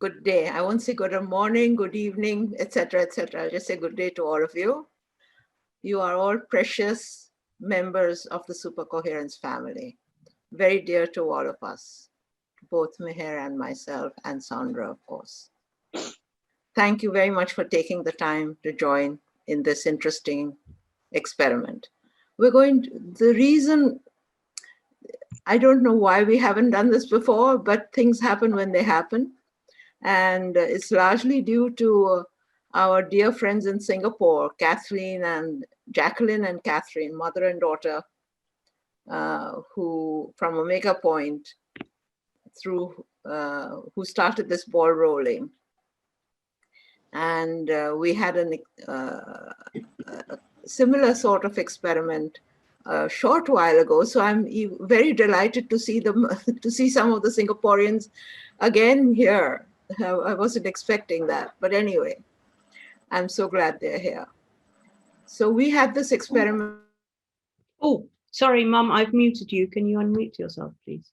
good day. I won't say good morning, good evening, etc., etc. I'll just say good day to all of you. You are all precious members of the Supercoherence family, very dear to all of us, both Meher and myself, and Sandra, of course. Thank you very much for taking the time to join in this interesting experiment. The reason, I don't know why we haven't done this before, but things happen when they happen. And it's largely due to our dear friends in Singapore, Jacqueline and Catherine, mother and daughter, who from Omega Point, who started this ball rolling. And we had a similar sort of experiment a short while ago. So I'm very delighted to see them, to see some of the Singaporeans again here. I wasn't expecting that, but anyway, I'm so glad they're here. So we had this experiment. Oh, sorry, Mum, I've muted you. Can you unmute yourself, please?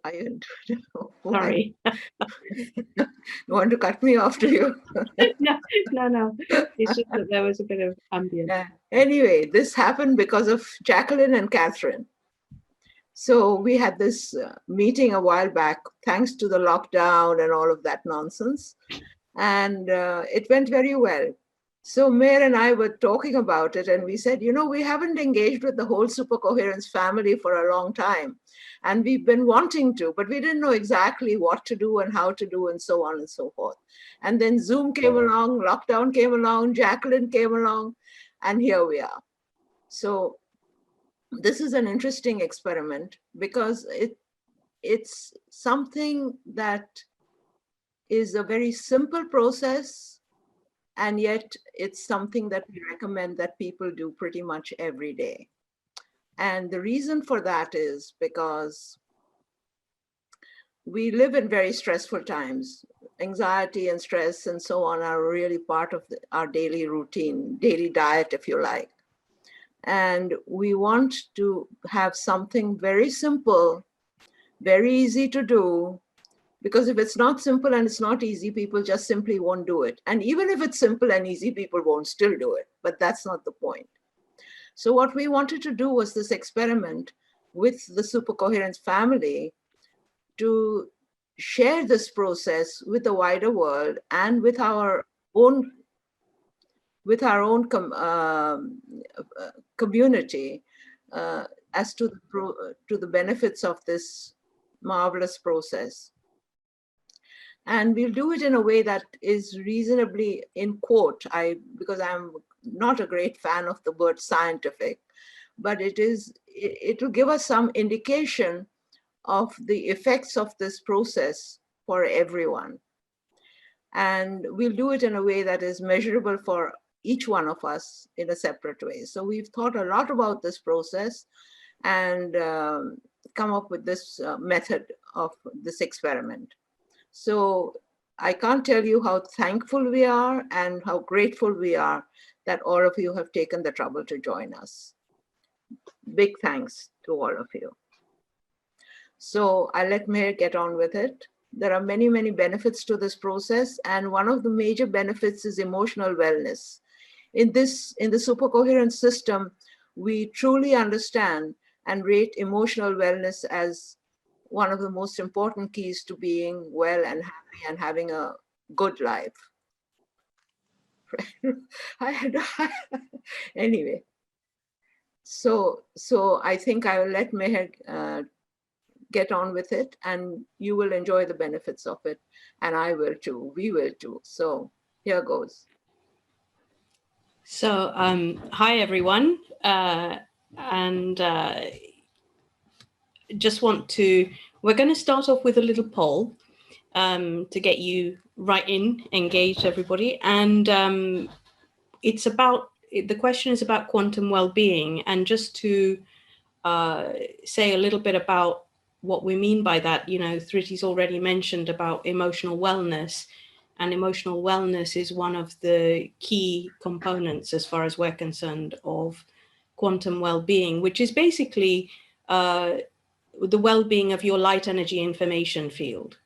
I don't know. Sorry. You want to cut me off, do you? No. It's just that there was a bit of ambience. Anyway, this happened because of Jacqueline and Catherine. So we had this meeting a while back, thanks to the lockdown and all of that nonsense. And it went very well. So Meher and I were talking about it, and we said, you know, we haven't engaged with the whole Supercoherence family for a long time. And we've been wanting to, but we didn't know exactly what to do and how to do and so on and so forth. And then Zoom came along, lockdown came along, Jacqueline came along, and here we are. So this is an interesting experiment because it's something that is a very simple process, and yet it's something that we recommend that people do pretty much every day. And the reason for that is because we live in very stressful times. Anxiety and stress and so on are really part of our daily routine, daily diet, if you like. And we want to have something very simple, very easy to do, because if it's not simple and it's not easy, people just simply won't do it. And even if it's simple and easy, people won't still do it, but that's not the point. So what we wanted to do was this experiment with the Supercoherence family to share this process with the wider world and with our own community as to the benefits of this marvelous process. And we'll do it in a way that is reasonably in quote, because I'm not a great fan of the word scientific, but it will give us some indication of the effects of this process for everyone. And we'll do it in a way that is measurable for each one of us in a separate way. So we've thought a lot about this process and come up with this method of this experiment. So I can't tell you how thankful we are and how grateful we are that all of you have taken the trouble to join us. Big thanks to all of you. So I'll let Meher get on with it. There are many, many benefits to this process, and one of the major benefits is emotional wellness. In the Supercoherence system, we truly understand and rate emotional wellness as one of the most important keys to being well and happy and having a good life. Anyway, so I think I will let Meher get on with it, and you will enjoy the benefits of it, and I will too, we will too. So here goes. So hi everyone, just we're going to start off with a little poll to get you right engaged everybody, and the question is about quantum well-being, and just to say a little bit about what we mean by that. You know, Thrity's already mentioned about emotional wellness, and emotional wellness is one of the key components, as far as we're concerned, of quantum well-being, which is basically the well-being of your light energy information field.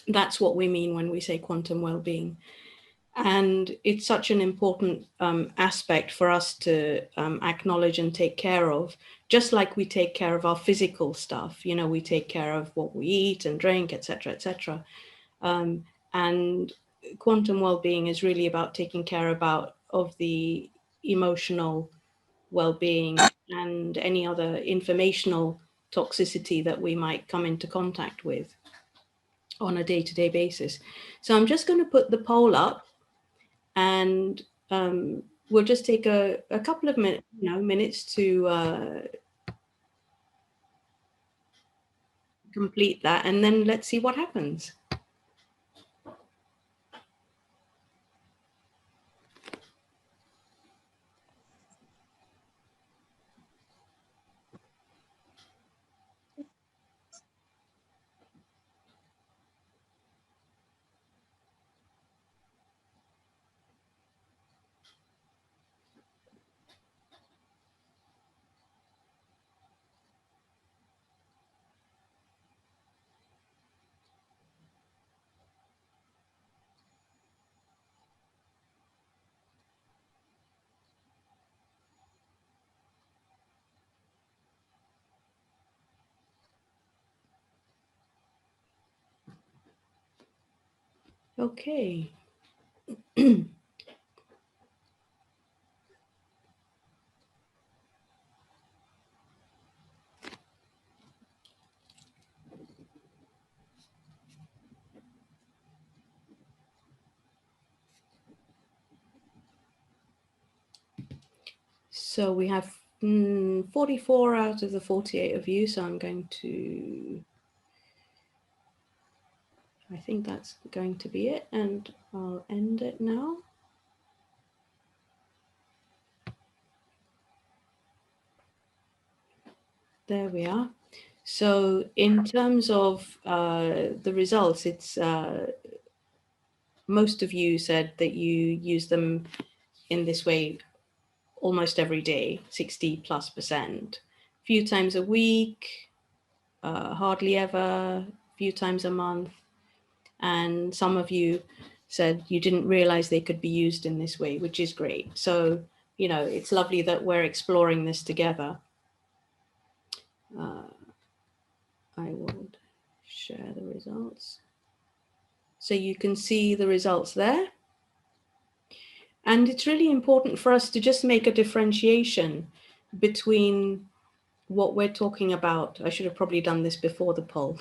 That's what we mean when we say quantum well-being. And it's such an important aspect for us to acknowledge and take care of, just like we take care of our physical stuff. You know, we take care of what we eat and drink, etc., etc. And quantum well-being is really about taking care of the emotional well-being and any other informational toxicity that we might come into contact with on a day-to-day basis. So I'm just going to put the poll up, and we'll just take a couple of minutes to complete that, and then let's see what happens. Okay. So we have 44 out of the 48 of you, so I'm going to, I think that's going to be it, and I'll end it now. There we are. So in terms of the results, it's most of you said that you use them in this way almost every day, 60+%, a few times a week, hardly ever, a few times a month. And some of you said you didn't realize they could be used in this way, which is great. So, you know, it's lovely that we're exploring this together. I will share the results. So you can see the results there. And it's really important for us to just make a differentiation between what we're talking about. I should have probably done this before the poll,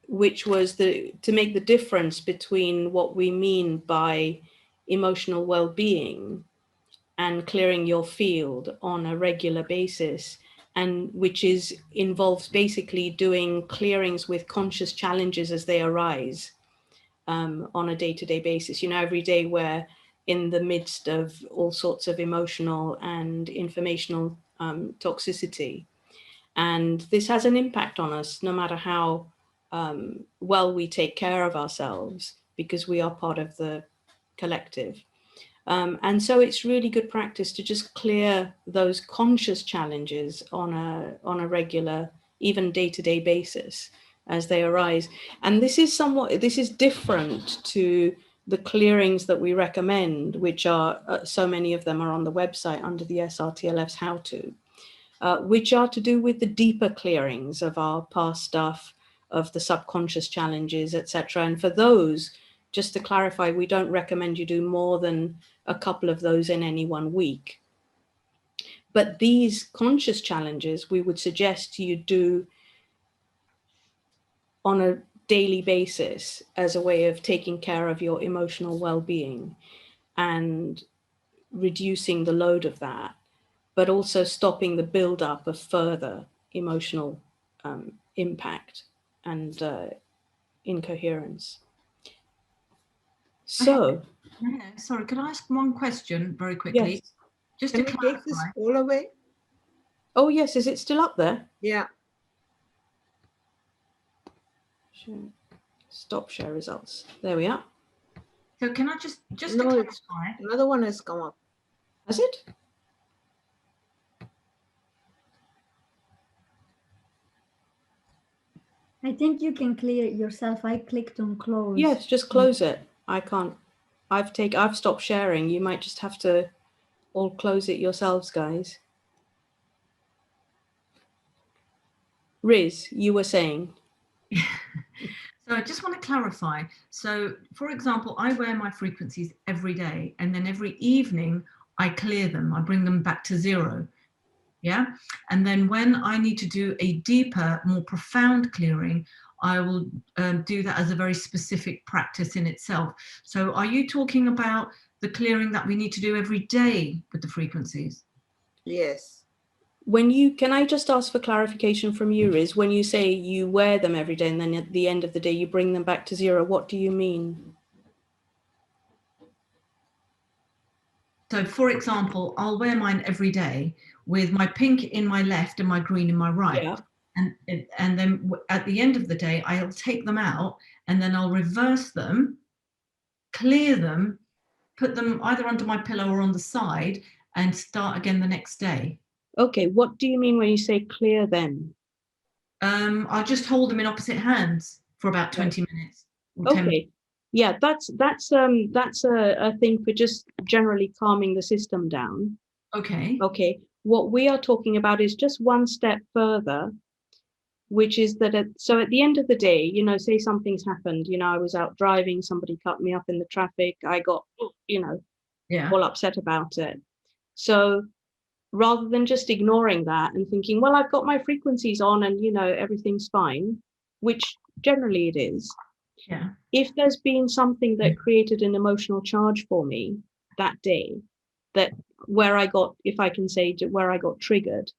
which was to make the difference between what we mean by emotional well-being and clearing your field on a regular basis, and which involves basically doing clearings with conscious challenges as they arise on a day-to-day basis. You know, every day we're in the midst of all sorts of emotional and informational toxicity. And this has an impact on us, no matter how well we take care of ourselves, because we are part of the collective. And so it's really good practice to just clear those conscious challenges on a regular, even day-to-day basis as they arise. And this is different to the clearings that we recommend, which are, so many of them are on the website under the SRTLFs how-to, which are to do with the deeper clearings of our past stuff, of the subconscious challenges, etc. And for those, just to clarify, we don't recommend you do more than a couple of those in any 1 week. But these conscious challenges, we would suggest you do on a daily basis as a way of taking care of your emotional well-being and reducing the load of that, but also stopping the buildup of further emotional impact and incoherence. So, sorry, can I ask one question very quickly? yes. Just Can to we clarify. take this all away? Oh yes, is it still up there? Yeah. Stop share results. There we are. So can I just to No, it's clarify? another one has come up. Has it? I think you can clear it yourself. I clicked on close. Yes, just close it. I can't. I've stopped sharing. You might just have to all close it yourselves, guys. Riz, you were saying. So I just want to clarify. So for example, I wear my frequencies every day, and then every evening I clear them. I bring them back to zero. Yeah. And then when I need to do a deeper, more profound clearing, I will do that as a very specific practice in itself. So are you talking about the clearing that we need to do every day with the frequencies? Yes. Can I just ask for clarification from you, Riz? When you say you wear them every day and then at the end of the day you bring them back to zero, what do you mean? So for example, I'll wear mine every day with my pink in my left and my green in my right. Yeah. And then at the end of the day, I'll take them out and then I'll reverse them, clear them, put them either under my pillow or on the side and start again the next day. Okay, what do you mean when you say clear them? I'll just hold them in opposite hands for about 20 minutes. Or 10 minutes. Okay. Yeah, that's a thing for just generally calming the system down. Okay. Okay. What we are talking about is just one step further, which is that at the end of the day, you know, say something's happened, you know, I was out driving, somebody cut me up in the traffic, I got, you know, all upset about it. So rather than just ignoring that and thinking, well, I've got my frequencies on and, you know, everything's fine, which generally it is. Yeah. If there's been something that created an emotional charge for me that day, that where I got, if I can say, where I got triggered,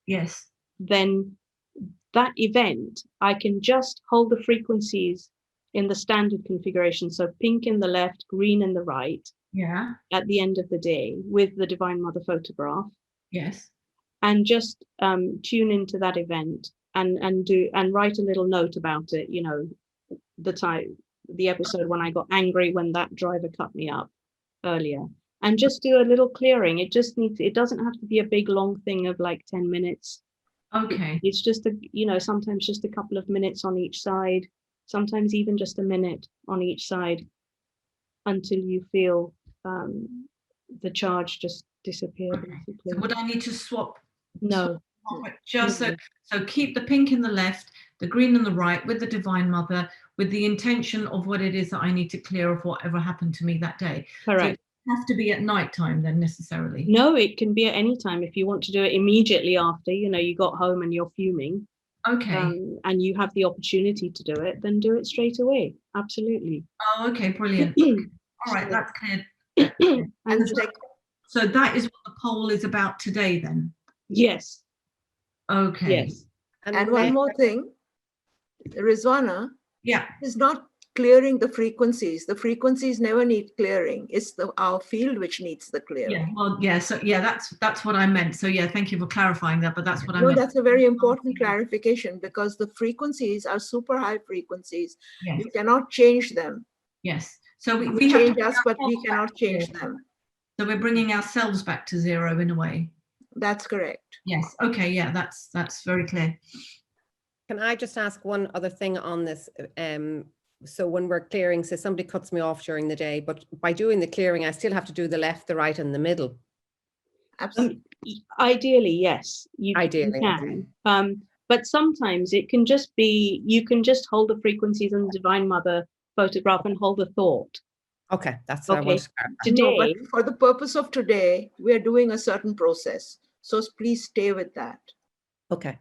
yes, then that event, I can just hold the frequencies in the standard configuration. So pink in the left, green in the right. Yeah. At the end of the day with the Divine Mother photograph. Yes. And just tune into that event and write a little note about it, you know, the episode when I got angry when that driver cut me up earlier, and just do a little clearing. It doesn't have to be a big long thing of like 10 minutes. Okay. It's just sometimes just a couple of minutes on each side, sometimes even just a minute on each side until you feel the charge just disappear. Okay. So would I need to swap? No. Just so keep the pink in the left, the green in the right with the Divine Mother, with the intention of what it is that I need to clear of whatever happened to me that day. Correct. So it doesn't have to be at night time then necessarily. No, it can be at any time. If you want to do it immediately after, you know, you got home and you're fuming. Okay. And you have the opportunity to do it, then do it straight away. Absolutely. Oh, okay, brilliant. All right, that's clear. And so that is what the poll is about today then? Yes. Okay. Yes. And one more thing, Rizwana, yeah, is not clearing the frequencies. The frequencies never need clearing. It's our field which needs the clearing. Yeah, well, yeah, so yeah, that's what I meant. So yeah, thank you for clarifying that, but that's what I meant. No, that's a very important clarification because the frequencies are super high frequencies. Yes. You cannot change them. Yes. So we change us, but we cannot change them. So we're bringing ourselves back to zero in a way. That's correct. Yes. Okay. Yeah, that's very clear. Can I just ask one other thing on this? So when we're clearing, say somebody cuts me off during the day, but by doing the clearing, I still have to do the left, the right, and the middle. Absolutely. Ideally, yes. You can. But sometimes it can just be, you can just hold the frequencies in the Divine Mother photograph and hold the thought. Okay, that's what I want to today. No, but for the purpose of today, we are doing a certain process. So please stay with that. Okay.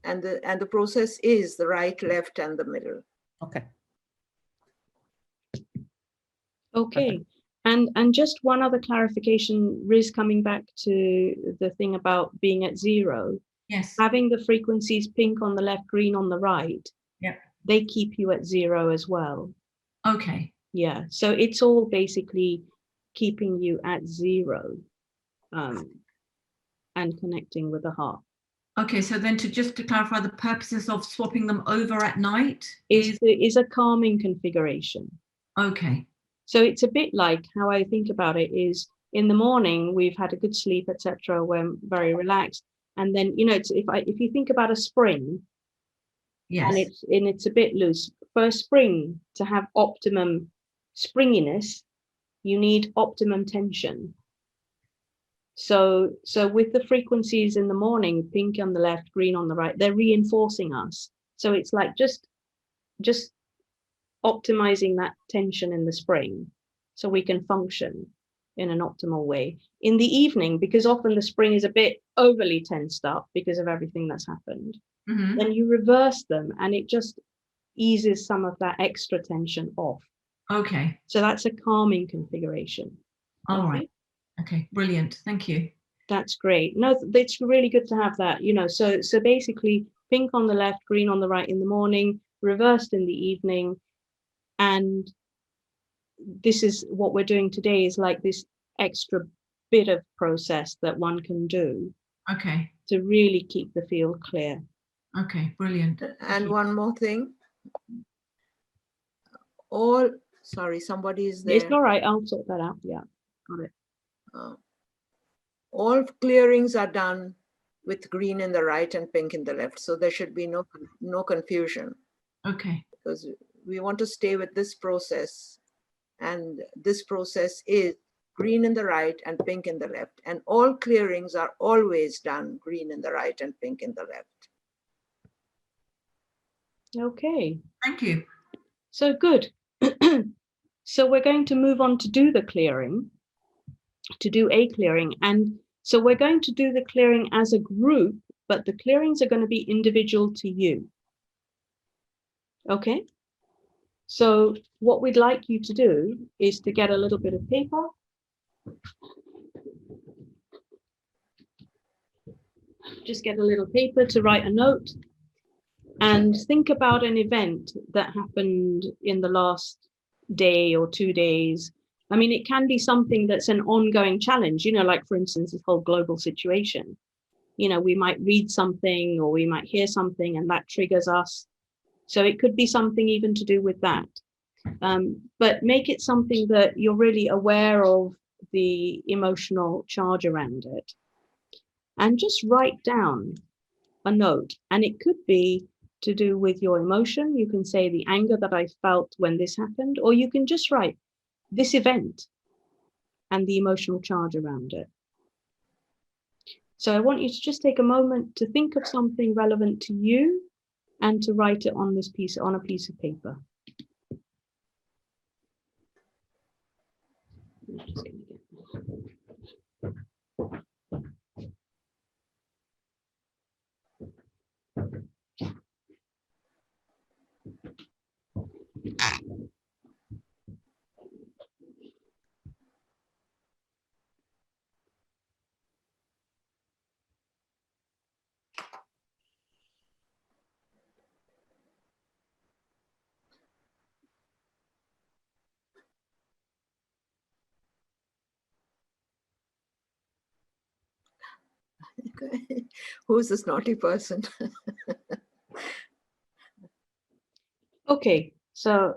And the process is the right, left, and the middle. Okay. Okay. And just one other clarification, Riz, coming back to the thing about being at zero. Yes. Having the frequencies pink on the left, green on the right. Yeah. They keep you at zero as well. Okay. Yeah. So it's all basically keeping you at zero and connecting with the heart. Okay, so then just to clarify, the purposes of swapping them over at night is a calming configuration. Okay. So it's a bit like how I think about it is in the morning, we've had a good sleep, etc. We're very relaxed. And then, you know, it's, if you think about a spring, Yes. and it's a bit loose. For a spring to have optimum springiness, you need optimum tension. So with the frequencies in the morning, pink on the left, green on the right, they're reinforcing us. So it's like just optimizing that tension in the spring so we can function in an optimal way. In the evening, because often the spring is a bit overly tensed up because of everything that's happened, then you reverse them and it just eases some of that extra tension off. Okay. So that's a calming configuration. All right. Okay, brilliant. Thank you. That's great. No, it's really good to have that, you know, so basically pink on the left, green on the right in the morning, reversed in the evening. And this is what we're doing today, is like this extra bit of process that one can do. Okay. To really keep the field clear. Okay, brilliant. And one more thing. Sorry, somebody is there. It's all right, I'll sort that out. Yeah, got it. All clearings are done with green in the right and pink in the left. So there should be no confusion. Okay. Because we want to stay with this process. And this process is green in the right and pink in the left. And all clearings are always done green in the right and pink in the left. Okay. Thank you. So good. So we're going to move on to do the clearing, to do a clearing. And so we're going to do the clearing as a group, but the clearings are going to be individual to you. Okay. So what we'd like you to do is to get a little bit of paper. Just get a little paper to write a note and think about an event that happened in the last day or 2 days. I mean, it can be something that's an ongoing challenge, you know, like for instance, this whole global situation. You know, we might read something or we might hear something and that triggers us. So it could be something even to do with that. But make it something that you're really aware of the emotional charge around it. And just write down a note. And it could be to do with your emotion. You can say the anger that I felt when this happened, or you can just write this event and the emotional charge around it. So I want you to just take a moment to think of something relevant to you and to write it on a piece of paper. Who's this naughty person? Okay, so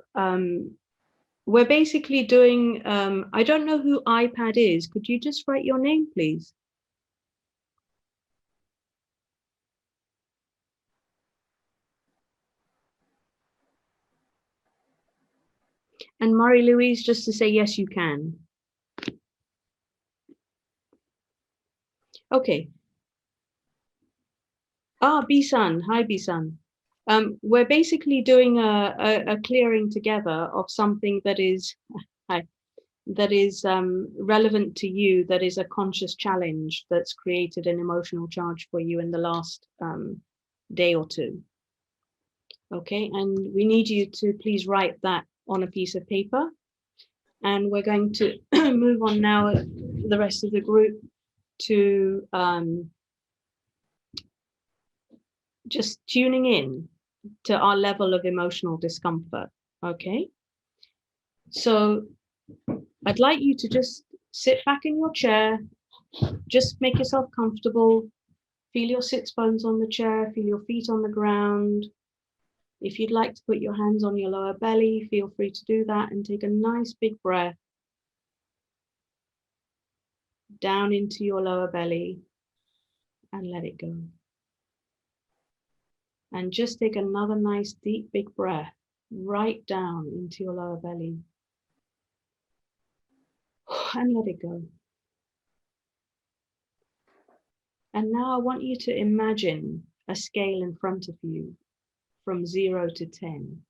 we're basically doing, I don't know who iPad is. Could you just write your name, please? And Marie-Louise, just to say, yes, you can. Okay. Bisan, hi Bisan. We're basically doing a clearing together of something that is, relevant to you, that is a conscious challenge that's created an emotional charge for you in the last day or two. Okay, and we need you to please write that on a piece of paper. And we're going to move on now, the rest of the group, to just tuning in to our level of emotional discomfort. Okay, so I'd like you to just sit back in your chair, just make yourself comfortable, Feel your sits bones on the chair, feel your feet on the ground. If you'd like to put your hands on your lower belly, feel free to do that and take a nice big breath down into your lower belly and let it go. And just take another nice deep big breath right down into your lower belly and let it go. And now I want you to imagine a scale in front of you from 0 to 10.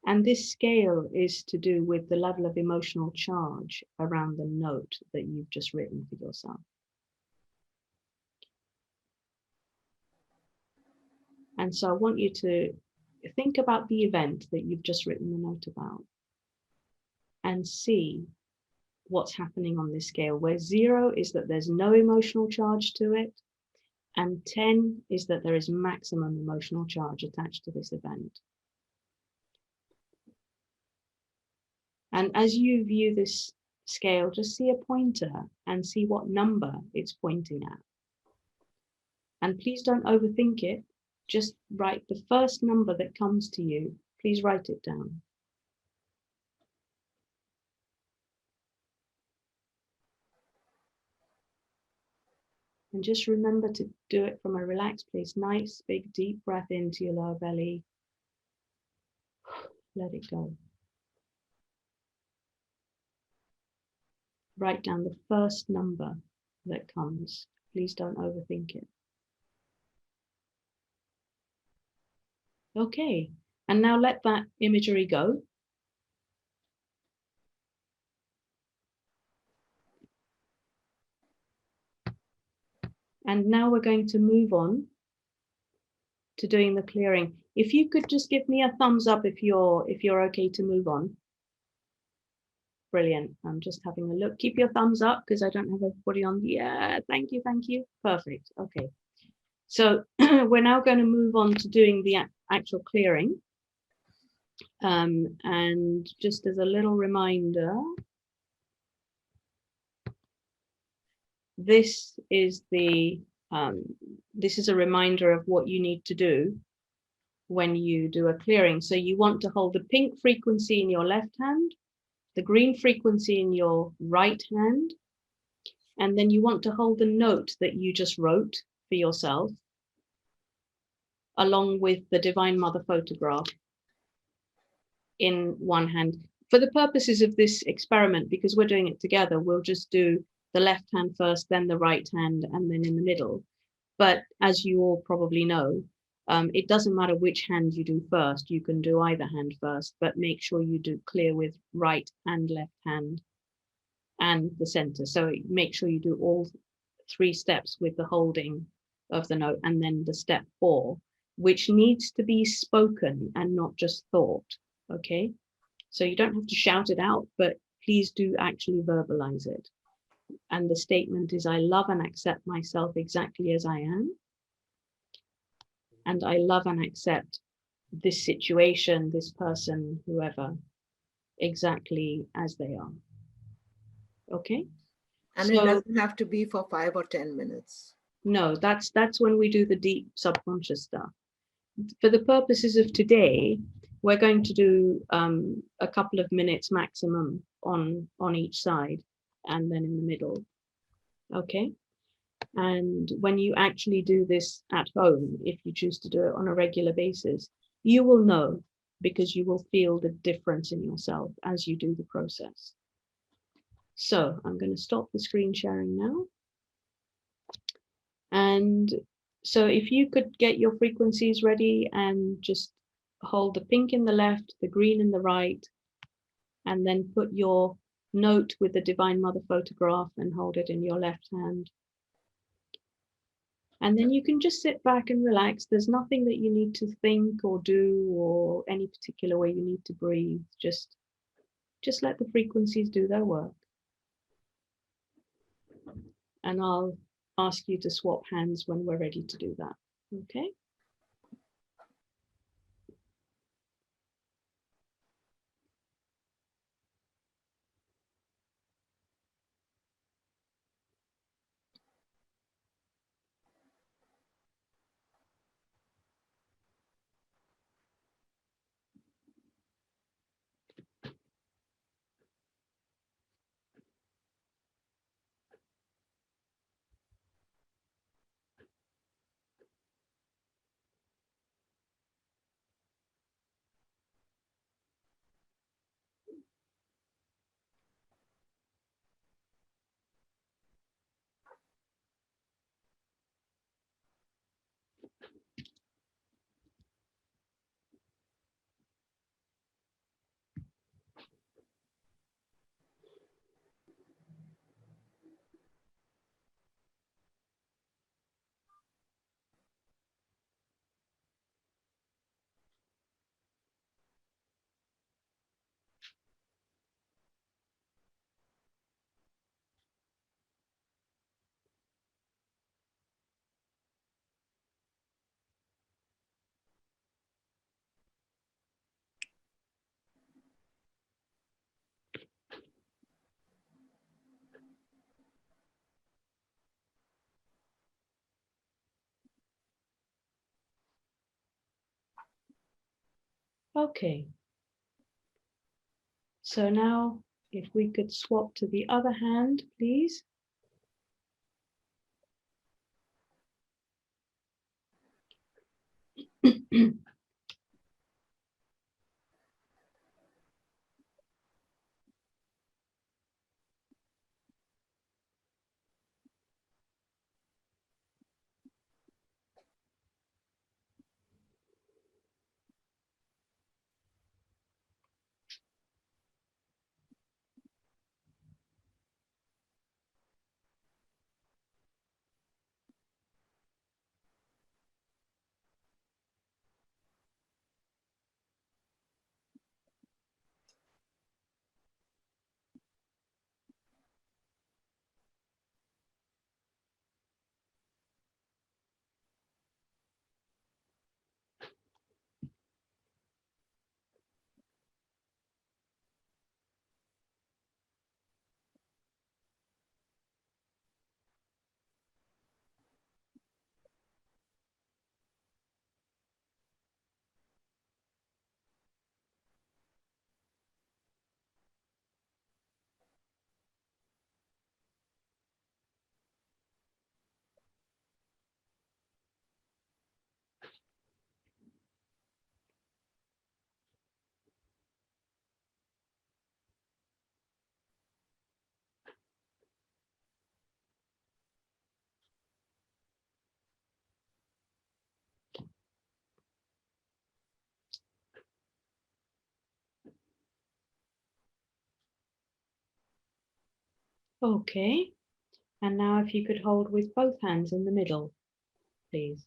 And this scale is to do with the level of emotional charge around the note that you've just written for yourself. And so I want you to think about the event that you've just written the note about and see what's happening on this scale, where 0 is that there's no emotional charge to it, and 10 is that there is maximum emotional charge attached to this event. And as you view this scale, just see a pointer and see what number it's pointing at. And please don't overthink it. Just write the first number that comes to you. Please write it down. And just remember to do it from a relaxed place. Nice, big, deep breath into your lower belly. Let it go. Write down the first number that comes. Please don't overthink it. Okay, and now let that imagery go. And now we're going to move on to doing the clearing. If you could just give me a thumbs up if you're okay to move on. Brilliant. I'm just having a look. Keep your thumbs up because I don't have everybody on. Yeah, thank you, thank you. Perfect. Okay. So we're now going to move on to doing the actual clearing. And just as a little reminder, this is a reminder of what you need to do when you do a clearing. So you want to hold the pink frequency in your left hand, the green frequency in your right hand, and then you want to hold the note that you just wrote for yourself, along with the Divine Mother photograph in one hand. For the purposes of this experiment, because we're doing it together, we'll just do the left hand first, then the right hand, and then in the middle. But as you all probably know, it doesn't matter which hand you do first. You can do either hand first, but make sure you do clear with right and left hand and the center. So make sure you do all 3 steps with the holding of the note, and then the step 4, which needs to be spoken and not just thought. Okay, so you don't have to shout it out, but please do actually verbalize it. And the statement is, I love and accept myself exactly as I am. And I love and accept this situation, this person, whoever, exactly as they are. Okay? And So, it doesn't have to be for 5 or 10 minutes. No, that's when we do the deep subconscious stuff. For the purposes of today, we're going to do a couple of minutes maximum on each side, and then in the middle. Okay? And when you actually do this at home, if you choose to do it on a regular basis, you will know, because you will feel the difference in yourself as you do the process. So I'm going to stop the screen sharing now. And so if you could get your frequencies ready and just hold the pink in the left, the green in the right, and then put your note with the Divine Mother photograph and hold it in your left hand. And then you can just sit back and relax. There's nothing that you need to think or do, or any particular way you need to breathe. Just let the frequencies do their work. And I'll ask you to swap hands when we're ready to do that. Okay? Okay. So now if we could swap to the other hand, please. Okay. And now if you could hold with both hands in the middle, please.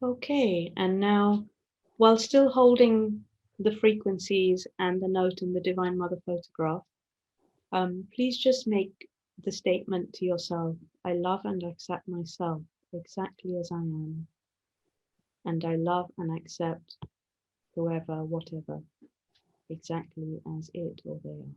Okay, and now, while still holding the frequencies and the note in the Divine Mother photograph, please just make the statement to yourself, I love and accept myself exactly as I am. And I love and accept whoever, whatever, exactly as it or they are.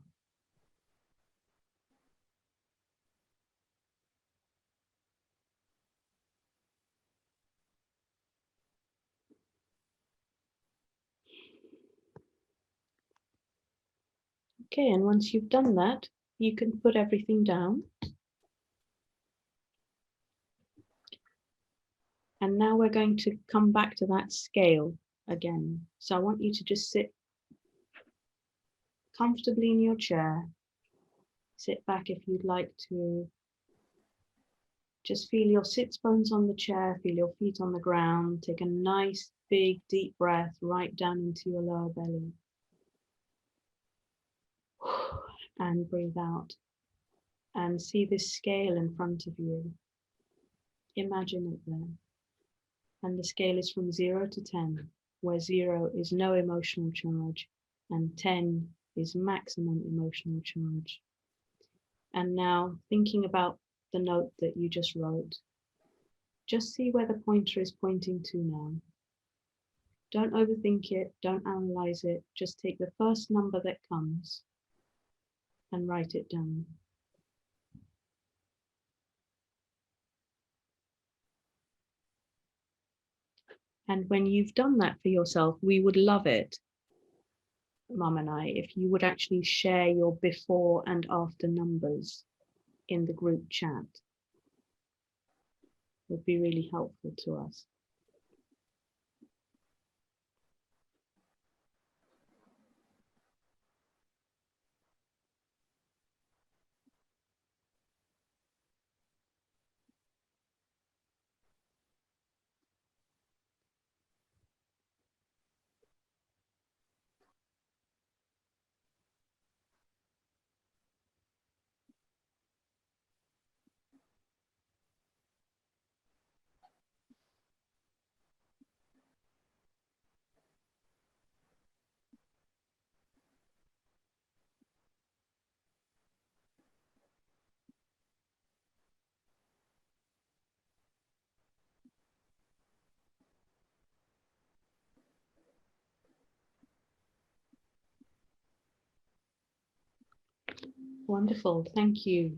Okay, and once you've done that, you can put everything down. And now we're going to come back to that scale again. So I want you to just sit comfortably in your chair. Sit back if you'd like to. Just feel your sits bones on the chair, feel your feet on the ground. Take a nice, big, deep breath right down into your lower belly. And breathe out. And see this scale in front of you. Imagine it there. And the scale is from 0 to 10, where 0 is no emotional charge and 10 is maximum emotional charge. And now thinking about the note that you just wrote, just see where the pointer is pointing to now. Don't overthink it, don't analyze it, just take the first number that comes and write it down. And when you've done that for yourself, we would love it, Mum and I, if you would actually share your before and after numbers in the group chat. It would be really helpful to us. Wonderful, thank you.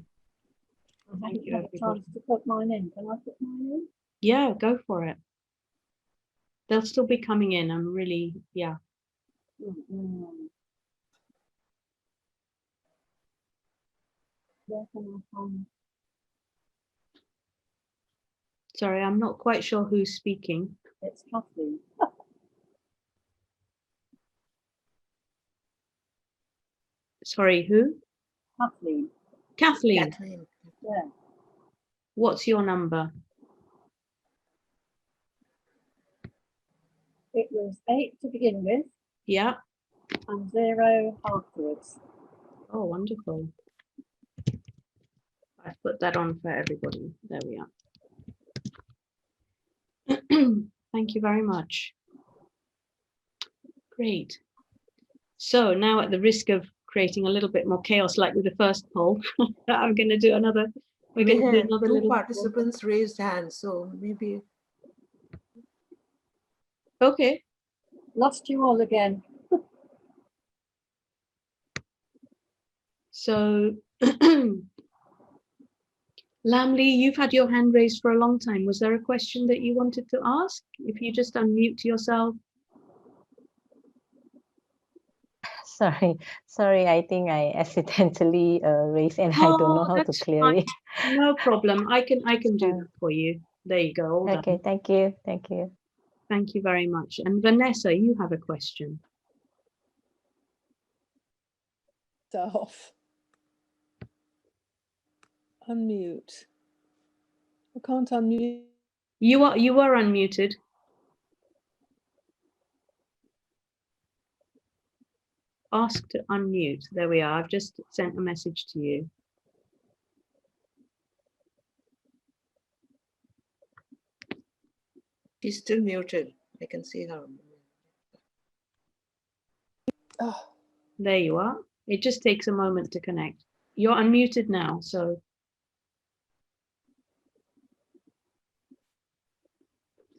I Thank haven't you, had a everybody. chance to put mine in. Can I put mine in? Yeah, go for it. They'll still be coming in. I'm really, yeah. Mm-hmm. Where can I find? Sorry, I'm not quite sure who's speaking. It's Kathleen. Sorry, who? Kathleen. Kathleen, Kathleen. Yeah. what's your number? It was 8 to begin with Yeah. and 0 afterwards. Oh, wonderful. I've put that on for everybody. There we are. Thank you very much. Great. So now at the risk of creating a little bit more chaos like with the first poll, I'm going to do another, we're going to do another Two little participants raised hands, so maybe. poll. Okay. Lost you all again. So Lamley, you've had your hand raised for a long time. Was there a question that you wanted to ask? If you just unmute yourself. Sorry, I think I accidentally raised and I don't know how to That's clear fine. it. No problem. I can do that for you. There you go. All Okay, done. thank you. Thank you. Thank you very much. And Vanessa, you have a question. Off. Unmute. I can't unmute. You were unmuted. Ask to unmute. There we are. I've just sent a message to you. She's still muted. I can see her. Oh, There you are. It just takes a moment to connect. You're unmuted now, so.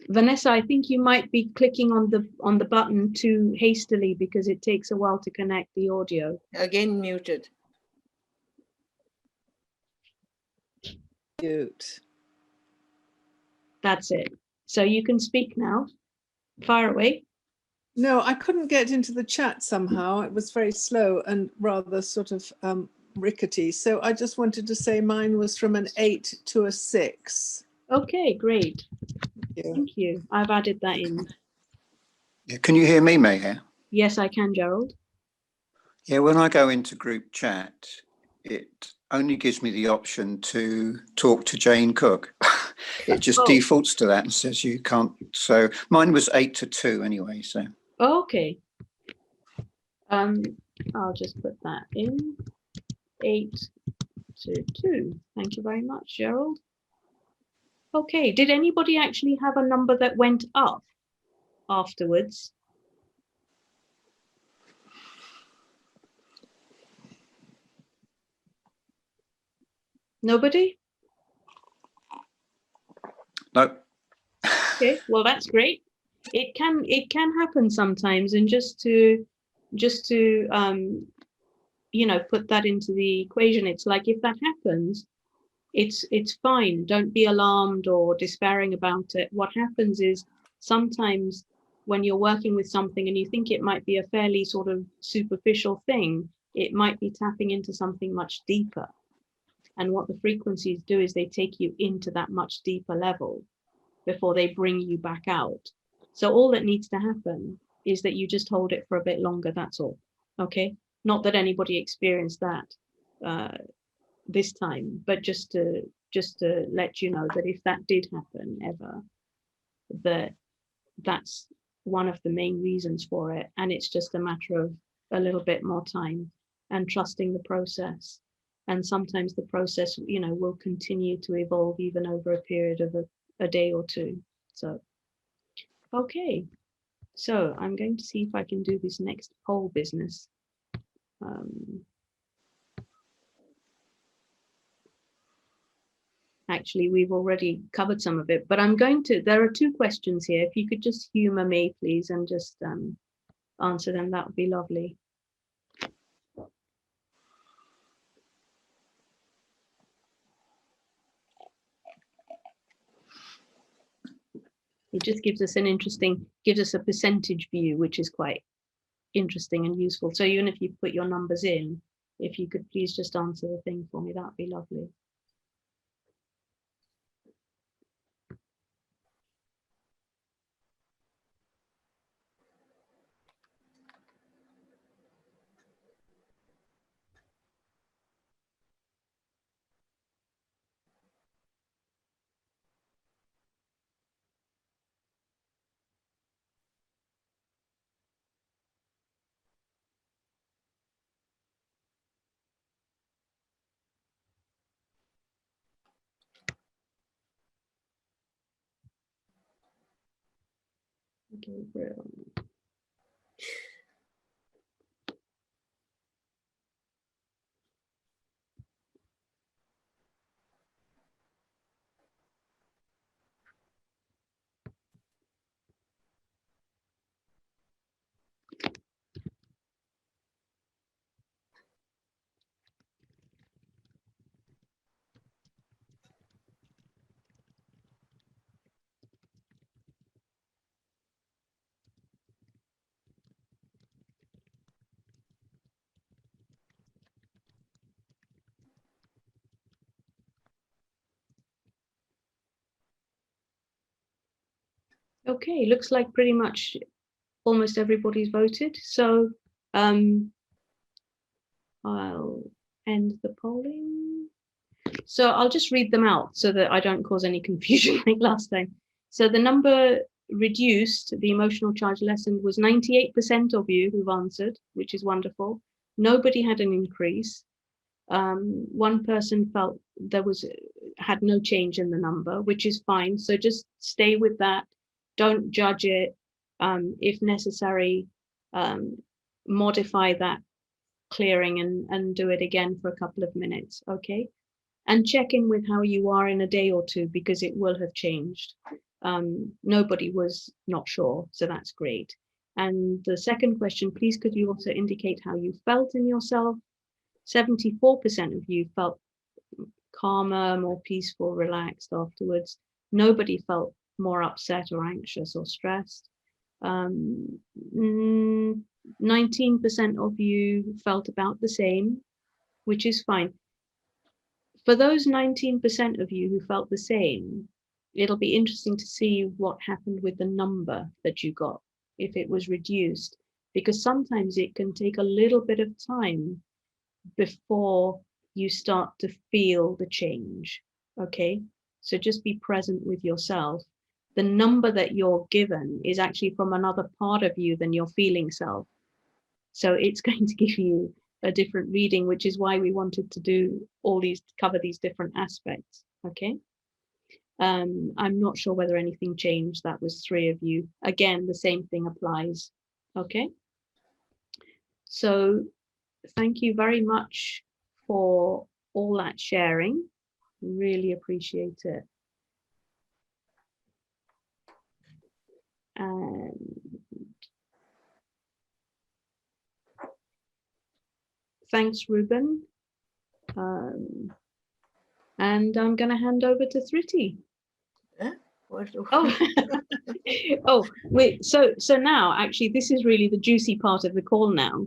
Vanessa, I think you might be clicking on the button too hastily because it takes a while to connect the audio. Again muted. mute. That's it. So you can speak now. Fire away. No, I couldn't get into the chat somehow. It was very slow and rather sort of rickety. So I just wanted to say mine was from an 8 to a 6. Okay, great. Thank you. Thank you. I've added that in. Yeah, can you hear me, Mayhair? Yes, I can, Gerald. Yeah, when I go into group chat, it only gives me the option to talk to Jane Cook. It just defaults to that and says you can't. So mine was 8 to 2 anyway. So Okay. I'll just put that in. 8 to 2. Thank you very much, Gerald. Okay, did anybody actually have a number that went up afterwards? Nobody? No. Okay, well, that's great. It can happen sometimes, and just to you know, put that into the equation, it's like, if that happens, it's fine. Don't be alarmed or despairing about it. What happens is, sometimes when you're working with something and you think it might be a fairly sort of superficial thing, it might be tapping into something much deeper. And what the frequencies do is they take you into that much deeper level before they bring you back out. So all that needs to happen is that you just hold it for a bit longer, that's all. Okay, not that anybody experienced that this time, but just to let you know that if that did happen ever, that's one of the main reasons for it. And it's just a matter of a little bit more time and trusting the process. And sometimes the process, you know, will continue to evolve even over a period of a day or two. So, okay. So I'm going to see if I can do this next poll business. Actually, we've already covered some of it, but I'm going to, there are two questions here. If you could just humor me, please, and just answer them, that would be lovely. It just gives us an interesting, gives us a percentage view, which is quite interesting and useful. So even if you put your numbers in, if you could please just answer the thing for me, that would be lovely. Gabriel. Okay, looks like pretty much almost everybody's voted. So I'll end the polling. So I'll just read them out so that I don't cause any confusion like last time. So the number reduced, the emotional charge lessened, was 98% of you who've answered, which is wonderful. Nobody had an increase. One person felt there had no change in the number, which is fine. So just stay with that. Don't judge it. If necessary, modify that clearing and do it again for a couple of minutes, okay? And check in with how you are in a day or two, because it will have changed. Nobody was not sure, so that's great. And the second question, please could you also indicate how you felt in yourself? 74% of you felt calmer, more peaceful, relaxed afterwards. Nobody felt more upset or anxious or stressed. 19% of you felt about the same, which is fine. For those 19% of you who felt the same, it'll be interesting to see what happened with the number that you got, if it was reduced, because sometimes it can take a little bit of time before you start to feel the change, okay? So just be present with yourself. The number that you're given is actually from another part of you than your feeling self. So it's going to give you a different reading, which is why we wanted to do all these, cover these different aspects, okay? I'm not sure whether anything changed. That was 3 of you. Again, the same thing applies, okay? So thank you very much for all that sharing. Really appreciate it. And thanks, Ruben. And I'm going to hand over to Thrity. Oh, oh, wait. So now, actually, this is really the juicy part of the call now,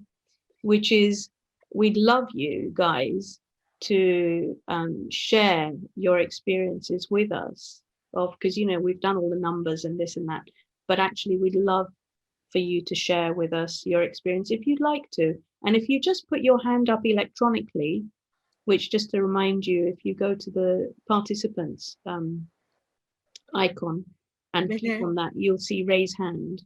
which is we'd love you guys to share your experiences with us. Because, you know, we've done all the numbers and this and that, but actually we'd love for you to share with us your experience if you'd like to. And if you just put your hand up electronically, which, just to remind you, if you go to the participants icon and click on that, you'll see raise hand.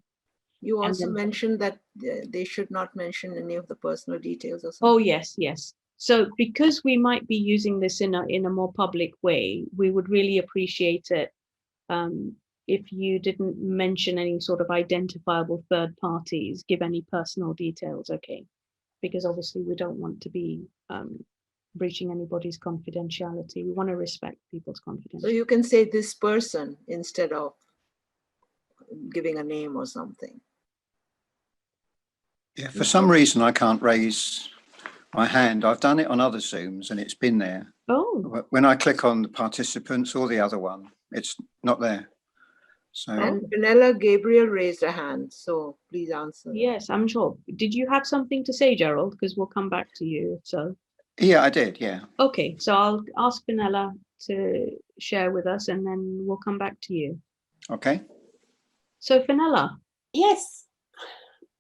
You also mentioned that they should not mention any of the personal details or something. Oh, yes, yes. So because we might be using this in a more public way, we would really appreciate it if you didn't mention any sort of identifiable third parties, give any personal details, okay? Because obviously we don't want to be breaching anybody's confidentiality. We want to respect people's confidentiality. So you can say this person instead of giving a name or something. Yeah, for some reason I can't raise my hand. I've done it on other Zooms and it's been there. Oh. When I click on the participants or the other one, it's not there. So. And Vanilla Gabriel raised a hand, so please answer. Yes, I'm sure. Did you have something to say, Gerald? Because we'll come back to you. So. Yeah, I did. Yeah. Okay, so I'll ask Vanilla to share with us, and then we'll come back to you. Okay. So Vanilla. Yes.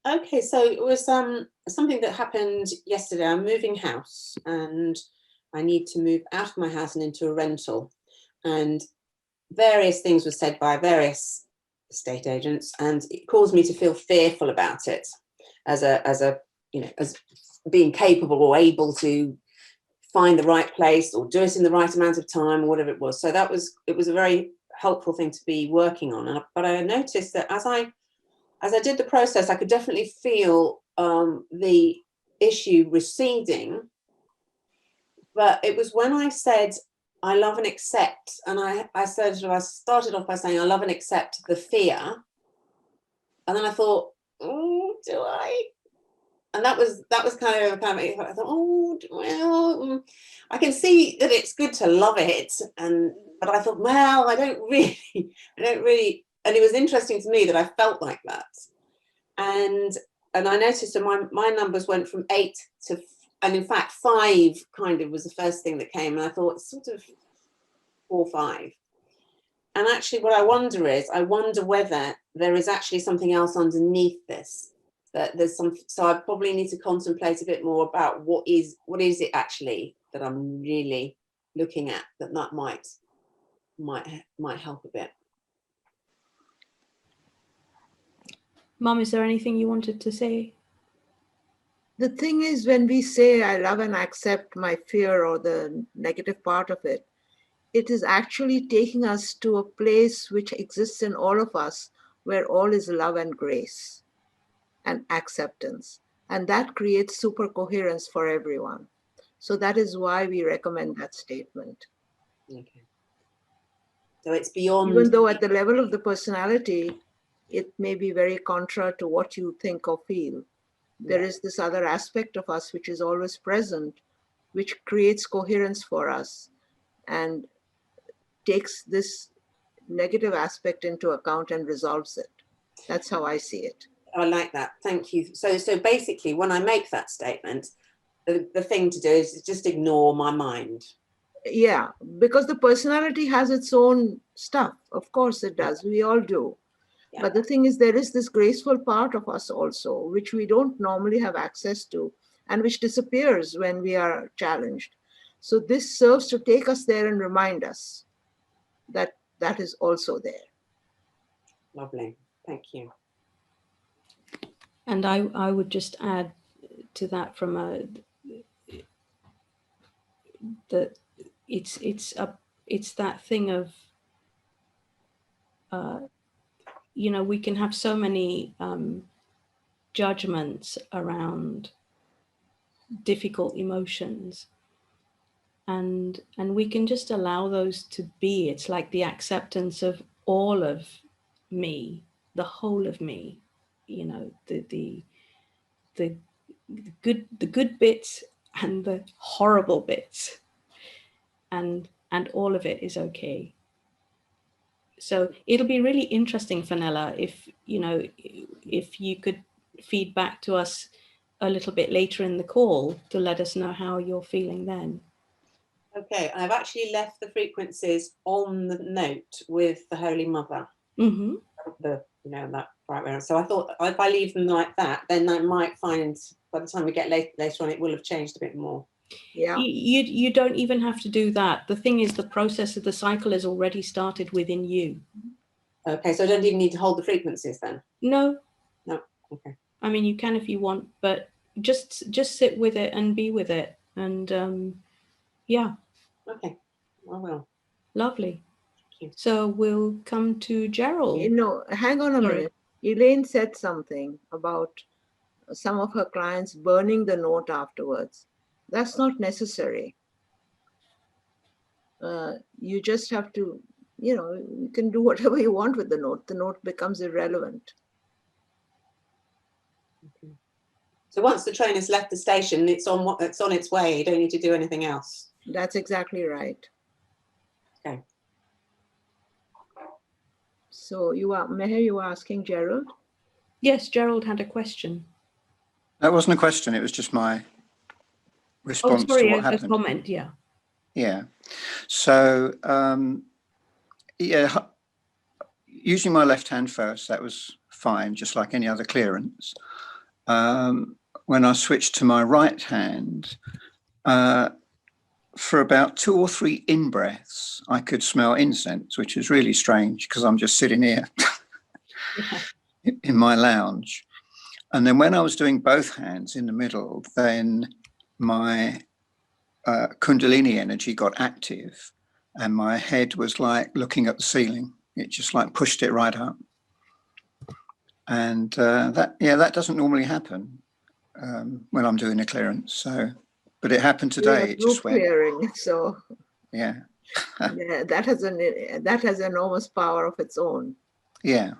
Okay, so it was something that happened yesterday. I'm moving house, and I need to move out of my house and into a rental, and various things were said by various estate agents, and it caused me to feel fearful about it as being capable or able to find the right place or do it in the right amount of time or whatever it was. So it was a very helpful thing to be working on. But I noticed that as I did the process, I could definitely feel the issue receding. But it was when I said, I love and accept, and I started off by saying, I love and accept the fear. And then I thought, oh, do I? And that was kind of, I thought, oh, well, I can see that it's good to love it. But I thought, well, I don't really. And it was interesting to me that I felt like that. And I noticed that my numbers went from 8 to, and in fact, 5 kind of was the first thing that came. And I thought sort of 4 or 5. And actually what I wonder whether there is actually something else underneath this. That there's so I probably need to contemplate a bit more about what is it actually that I'm really looking at that might help a bit. Mum, is there anything you wanted to say? The thing is, when we say I love and accept my fear or the negative part of it, it is actually taking us to a place which exists in all of us, where all is love and grace and acceptance. And that creates supercoherence for everyone. So that is why we recommend that statement. Okay. So it's beyond. Even though at the level of the personality, it may be very contra to what you think or feel. There is this other aspect of us which is always present, which creates coherence for us and takes this negative aspect into account and resolves it. That's how I see it. I like that. Thank you. So basically, when I make that statement, the thing to do is just ignore my mind. Yeah, because the personality has its own stuff. Of course it does. We all do. Yeah. But the thing is, there is this graceful part of us also, which we don't normally have access to and which disappears when we are challenged. So this serves to take us there and remind us that that is also there. Lovely. Thank you. And I would just add to that from that it's that thing of you know, we can have so many judgments around difficult emotions, and we can just allow those to be. It's like the acceptance of all of me, the whole of me, you know, the good bits and the horrible bits, and all of it is okay. So it'll be really interesting, Fenella, if, you know, if you could feed back to us a little bit later in the call to let us know how you're feeling then. Okay, I've actually left the frequencies on the note with the Holy Mother. Mm-hmm. The, you know, that right way around. So I thought if I leave them like that, then I might find by the time we get later on, it will have changed a bit more. Yeah. You don't even have to do that. The thing is, the process of the cycle has already started within you. Okay, so I don't even need to hold the frequencies then? No. No. Okay. I mean, you can if you want, but just sit with it and be with it. And yeah. Okay, I will. Lovely. So we'll come to Gerald. You know, hang on a minute. Elaine said something about some of her clients burning the note afterwards. That's not necessary. You just have to, you know, you can do whatever you want with the note. The note becomes irrelevant. Okay. So once the train has left the station, it's on its way. You don't need to do anything else. That's exactly right. Okay. So you are, Meher, you were asking Gerald? Yes, Gerald had a question. That wasn't a question. It was just my response to what happened. A comment, yeah. Yeah. So, yeah, using my left hand first, that was fine, just like any other clearance. When I switched to my right hand, for about 2 or 3 in-breaths, I could smell incense, which is really strange because I'm just sitting here in my lounge. And then when I was doing both hands in the middle, then my Kundalini energy got active and my head was like looking at the ceiling. It just like pushed it right up. And that doesn't normally happen when I'm doing a clearance. So, but it happened today. It just went. Clearing, so yeah. Yeah, that has enormous power of its own. Yeah.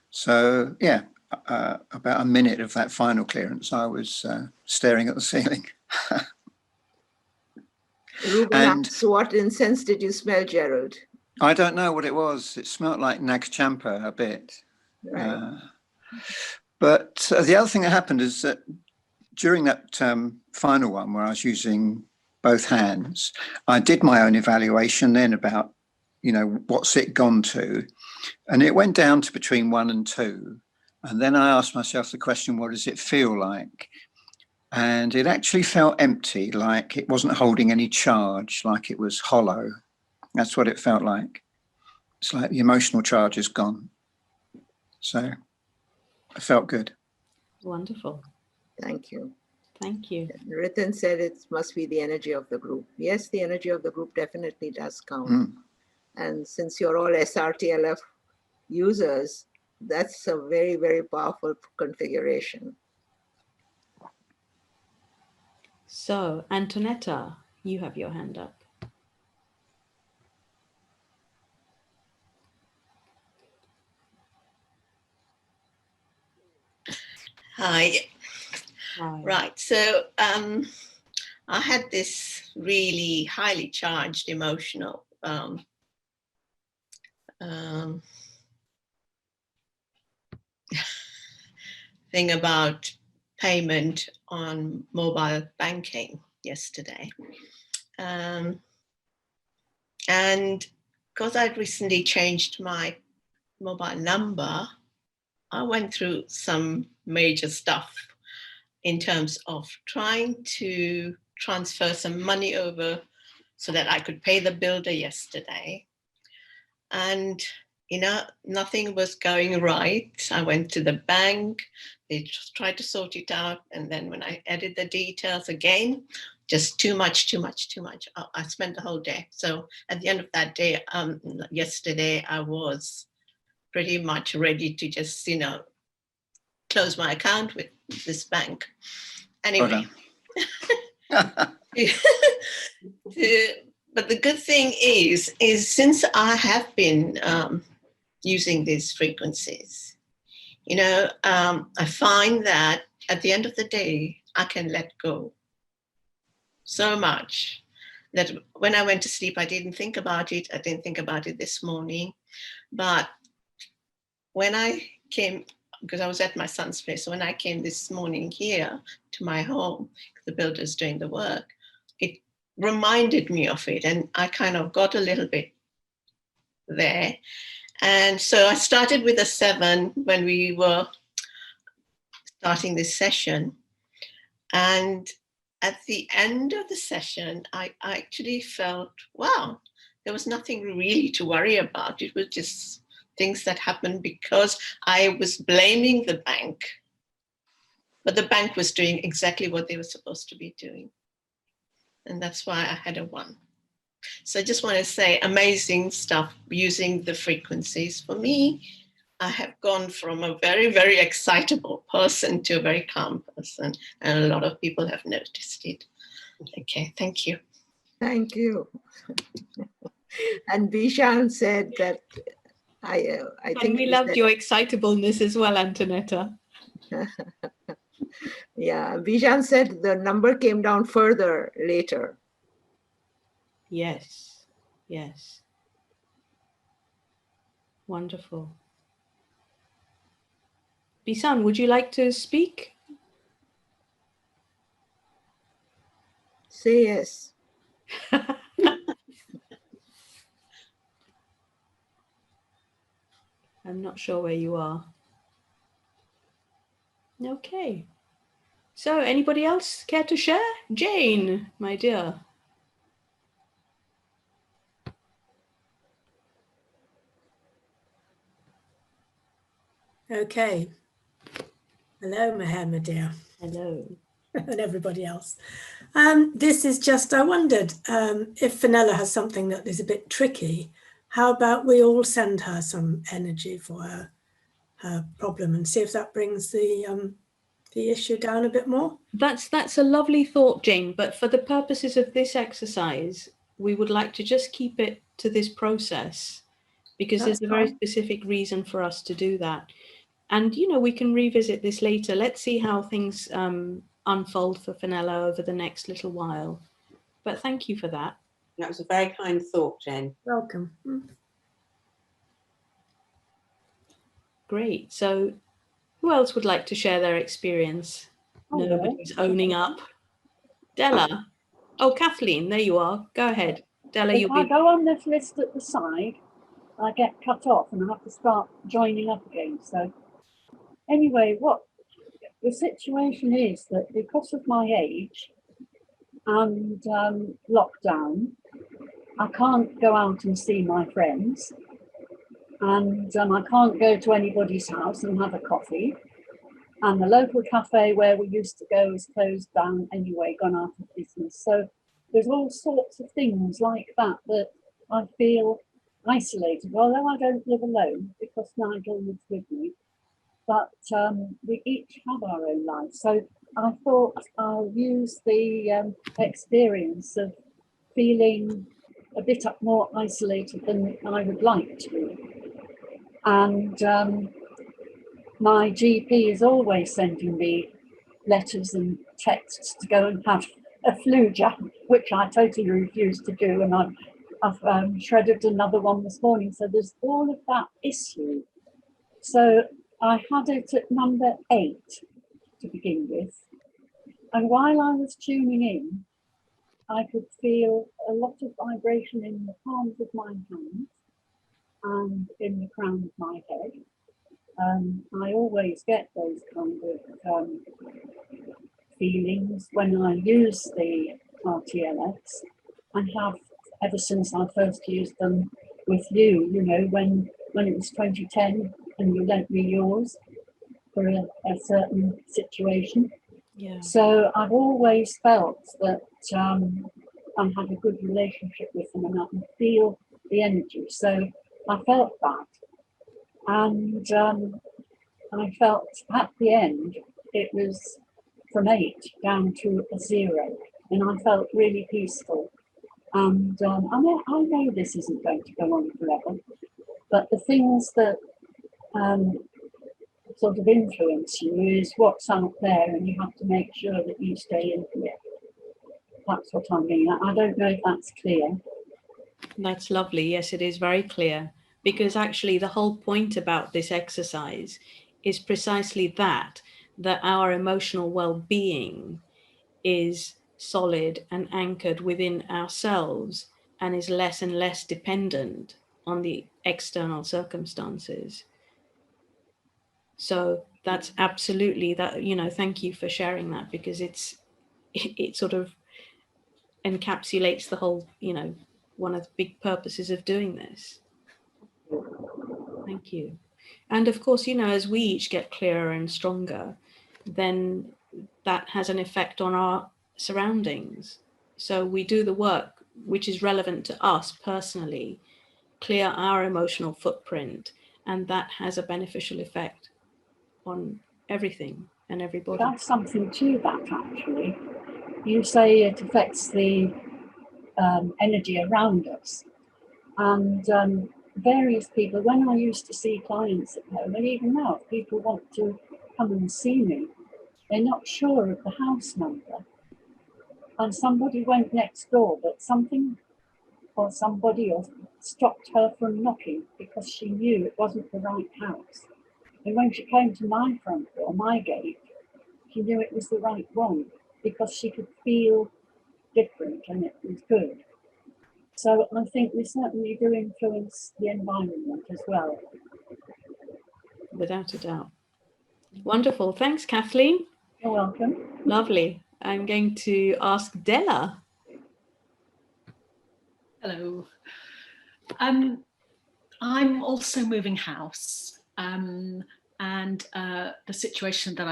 So yeah, about a minute of that final clearance, I was staring at the ceiling. Ruben asks, what incense did you smell, Gerald? I don't know what it was. It smelled like Nag Champa a bit. Right. But the other thing that happened is that during that final one where I was using both hands, I did my own evaluation then about, you know, what's it gone to? And it went down to between 1 and 2. And then I asked myself the question, what does it feel like? And it actually felt empty, like it wasn't holding any charge, like it was hollow. That's what it felt like. It's like the emotional charge is gone. So I felt good. Wonderful. Thank you. Thank you. Ritin said it must be the energy of the group. Yes, the energy of the group definitely does count. And since you're all SRTLF users, that's a very, very powerful configuration. So, Antonetta, you have your hand up. Hi. Hi. Right. So I had this really highly charged emotional thing about payment on mobile banking yesterday. And because I'd recently changed my mobile number, I went through some major stuff in terms of trying to transfer some money over so that I could pay the builder yesterday. And, you know, nothing was going right. I went to the bank, they tried to sort it out. And then when I added the details again, just too much. I spent the whole day. So at the end of that day, yesterday, I was pretty much ready to just, you know, close my account with this bank. Anyway, But the good thing is since I have been using these frequencies, I find that at the end of the day, I can let go so much that when I went to sleep, I didn't think about it. I didn't think about it this morning. But when I came, because I was at my son's place, so when I came this morning here to my home, the builder's doing the work, it reminded me of it, and I kind of got a little bit there. And so I started with a 7 when we were starting this session. And at the end of the session, I actually felt, wow, there was nothing really to worry about. It was just things that happened because I was blaming the bank. But the bank was doing exactly what they were supposed to be doing. And that's why I had a 1. So I just want to say amazing stuff using the frequencies. For me, I have gone from a very, very excitable person to a very calm person. And a lot of people have noticed it. Okay, thank you. Thank you. And Bishan said that I think we loved your excitableness as well, Antonetta. Yeah, Bishan said the number came down further later. Yes, yes. Wonderful. Bisan, would you like to speak? Say yes. I'm not sure where you are. Okay. So anybody else care to share? Jane, my dear. Okay. Hello, Meher, my dear. Hello. And everybody else. This is just, I wondered if Fenella has something that is a bit tricky, how about we all send her some energy for her problem and see if that brings the issue down a bit more? That's a lovely thought, Jane, but for the purposes of this exercise, we would like to just keep it to this process because there's a very specific reason for us to do that. And, we can revisit this later. Let's see how things unfold for Fenella over the next little while. But thank you for that. That was a very kind thought, Jen. Welcome. Great. So who else would like to share their experience? Nobody's owning up. Della. Oh, Kathleen, there you are. Go ahead. Della, if I go on this list at the side, I get cut off and I have to start joining up again. So anyway, what the situation is that because of my age and lockdown, I can't go out and see my friends, and I can't go to anybody's house and have a coffee. And the local cafe where we used to go is closed down anyway, gone out of business. So there's all sorts of things like that that I feel isolated, although I don't live alone because Nigel lives with me. But we each have our own lives. So I thought I'll use the experience of feeling a bit more isolated than I would like to. And my GP is always sending me letters and texts to go and have a flu jab, which I totally refuse to do. And I've shredded another one this morning. So there's all of that issue. So I had it at number 8 to begin with. And while I was tuning in, I could feel a lot of vibration in the palms of my hands and in the crown of my head. I always get those kind of feelings when I use the SRTLFs, and have ever since I first used them with you, when it was 2010 and you lent me yours for a certain situation. Yeah. So I've always felt that I had a good relationship with them and I can feel the energy. So I felt that. And I felt at the end, it was from 8 down to a 0. and I felt really peaceful. And I know this isn't going to go on forever, but the things that sort of influence you is what's out there, and you have to make sure that you stay into it. That's what I mean. I don't know if that's clear. That's lovely. Yes, it is very clear, because actually the whole point about this exercise is precisely that our emotional well-being is solid and anchored within ourselves and is less and less dependent on the external circumstances. So that's absolutely that, you know, thank you for sharing that, because it sort of encapsulates the whole, you know, one of the big purposes of doing this. Thank you. And of course, you know, as we each get clearer and stronger, then that has an effect on our surroundings. So we do the work which is relevant to us personally, clear our emotional footprint, and that has a beneficial effect on everything and everybody. That's something to that, actually. You say it affects the energy around us. And various people, when I used to see clients at home, and even now, if people want to come and see me, they're not sure of the house number. And somebody went next door, but something or somebody else stopped her from knocking because she knew it wasn't the right house. And when she came to my front door, my gate, she knew it was the right one because she could feel different and it was good. So I think we certainly do influence the environment as well. Without a doubt. Wonderful. Thanks, Kathleen. You're welcome. Lovely. I'm going to ask Della. Hello. I'm also moving house, and the situation that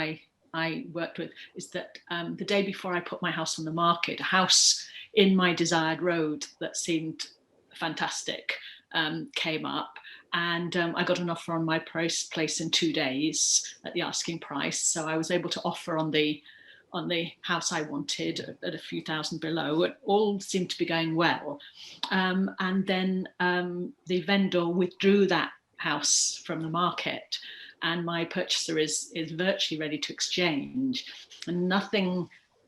I worked with is that the day before I put my house on the market, a house in my desired road that seemed fantastic came up, and I got an offer on my place in 2 days at the asking price. So I was able to offer on the house I wanted at a few thousand below. It all seemed to be going well. And then the vendor withdrew that house from the market, and my purchaser is virtually ready to exchange. And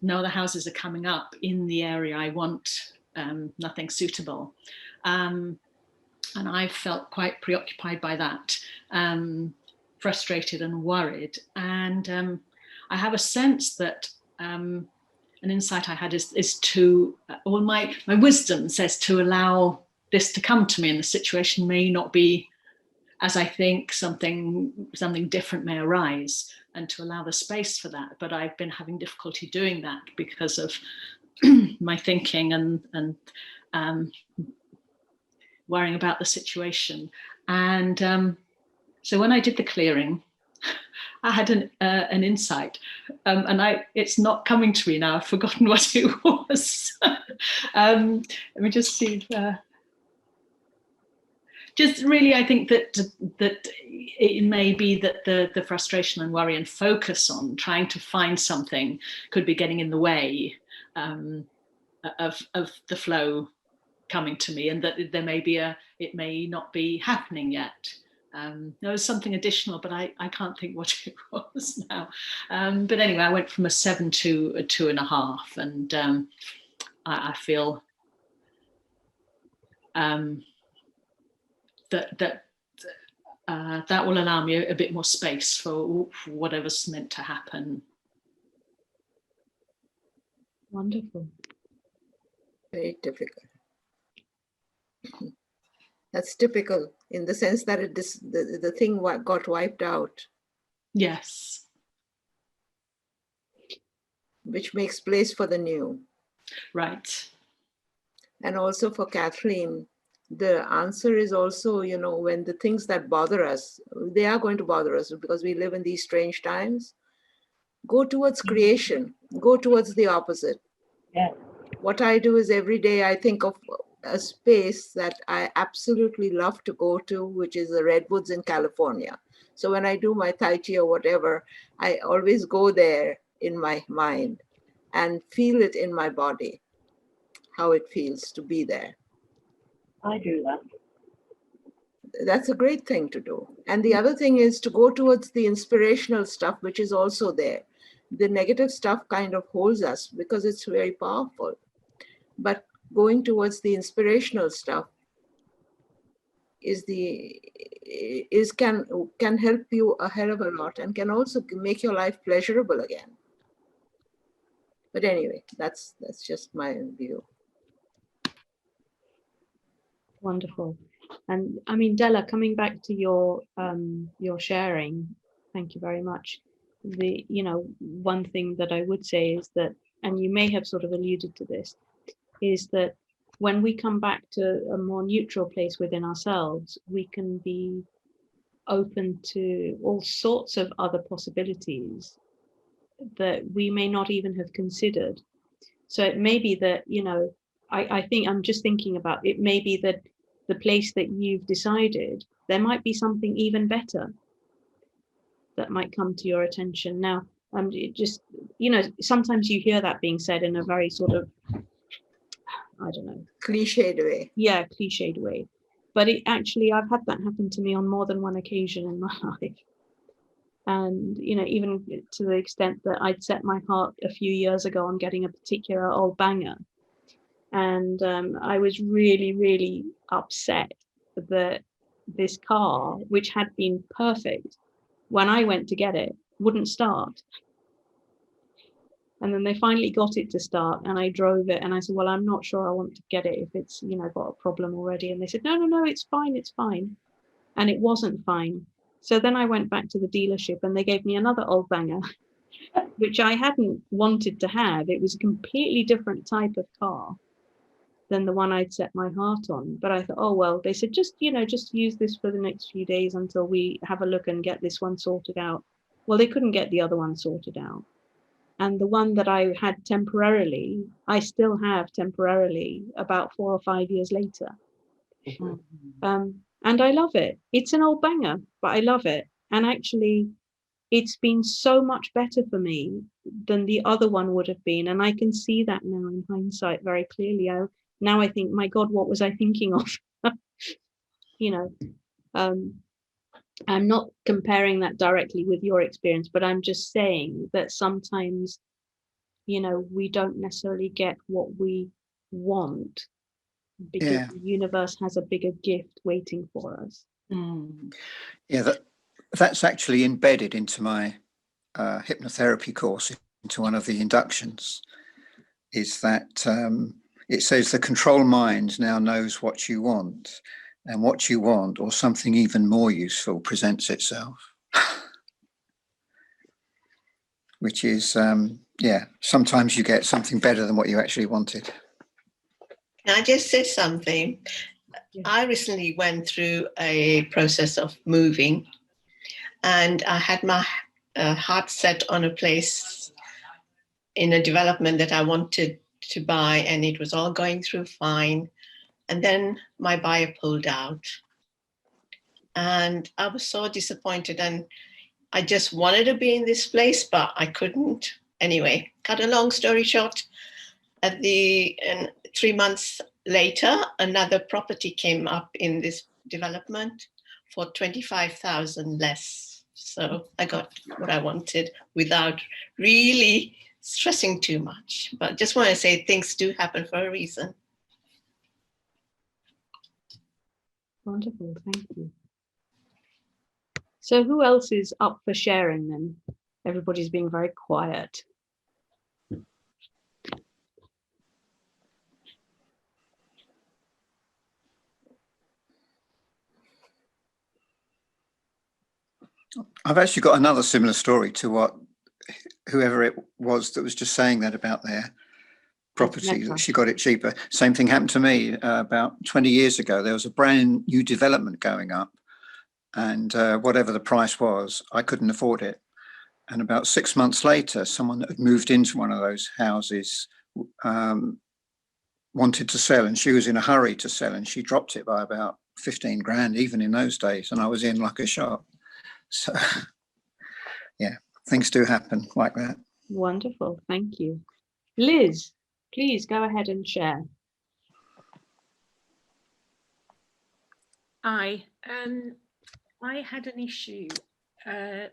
no other houses are coming up in the area I want, nothing suitable. And I felt quite preoccupied by that, frustrated and worried. And I have a sense that an insight I had is to, or my wisdom says to allow this to come to me, and the situation may not be as I think, something different may arise, and to allow the space for that. But I've been having difficulty doing that because of my thinking and worrying about the situation. And so when I did the clearing, I had an insight, and it's not coming to me now. I've forgotten what it was. Let me just see. Just really, I think that it may be that the frustration and worry and focus on trying to find something could be getting in the way of the flow coming to me, and that there may be it may not be happening yet. There was something additional, but I can't think what it was now. But anyway, I went from a 7 to a 2.5, and I feel that will allow me a bit more space for whatever's meant to happen. Wonderful. Very difficult. That's typical in the sense that the thing got wiped out. Yes. Which makes place for the new. Right. And also for Kathleen, the answer is also, when the things that bother us, they are going to bother us because we live in these strange times. Go towards creation. Go towards the opposite. Yeah. What I do is every day I think of a space that I absolutely love to go to, which is the Redwoods in California. So when I do my Tai Chi or whatever, I always go there in my mind. and feel it in my body, how it feels to be there. I do that. That's a great thing to do. And the other thing is to go towards the inspirational stuff, which is also there. The negative stuff kind of holds us because it's very powerful. But going towards the inspirational stuff can help you a hell of a lot and can also make your life pleasurable again. But anyway, that's just my view. Wonderful. And I mean, Della, coming back to your sharing, thank you very much. One thing that I would say is that, and you may have sort of alluded to this, is that when we come back to a more neutral place within ourselves, we can be open to all sorts of other possibilities that we may not even have considered. So it may be that, I think I'm just thinking about, it may be that the place that you've decided, there might be something even better that might come to your attention. Now, sometimes you hear that being said in a very sort of, I don't know, cliched way. Yeah, cliched way. But I've had that happen to me on more than one occasion in my life. And, even to the extent that I'd set my heart a few years ago on getting a particular old banger. And I was really, really upset that this car, which had been perfect, when I went to get it, wouldn't start. And then they finally got it to start and I drove it and I said, well, I'm not sure I want to get it if it's, got a problem already. And they said, no, it's fine, it's fine. And it wasn't fine. So then I went back to the dealership and they gave me another old banger, which I hadn't wanted to have. It was a completely different type of car than the one I'd set my heart on. But I thought, oh, well, they said, just use this for the next few days until we have a look and get this one sorted out. Well, they couldn't get the other one sorted out. And the one that I had temporarily, I still have temporarily about 4 or 5 years later. And I love it. It's an old banger, but I love it. And actually, it's been so much better for me than the other one would have been. And I can see that now in hindsight very clearly. Now I think, my God, what was I thinking of? I'm not comparing that directly with your experience, but I'm just saying that sometimes, we don't necessarily get what we want because the universe has a bigger gift waiting for us. Yeah, that's actually embedded into my hypnotherapy course, into one of the inductions, is that it says the control mind now knows what you want, and what you want, or something even more useful, presents itself. Which is, sometimes you get something better than what you actually wanted. Can I just say something? Yeah. I recently went through a process of moving, and I had my heart set on a place in a development that I wanted to buy, and it was all going through fine. And then my buyer pulled out, and I was so disappointed, and I just wanted to be in this place, but I couldn't. Anyway, cut a long story short, and 3 months later, another property came up in this development for 25,000 less. So I got what I wanted without really stressing too much. But just want to say things do happen for a reason. Wonderful, thank you. So who else is up for sharing then? Everybody's being very quiet. I've actually got another similar story to what whoever it was that was just saying that about their property, that she got it cheaper. Same thing happened to me about 20 years ago. There was a brand new development going up, and whatever the price was, I couldn't afford it. And about 6 months later, someone that had moved into one of those houses wanted to sell, and she was in a hurry to sell, and she dropped it by about 15 grand, even in those days. And I was in like a shot. So, yeah, things do happen like that. Wonderful, thank you. Liz, please go ahead and share. I had an issue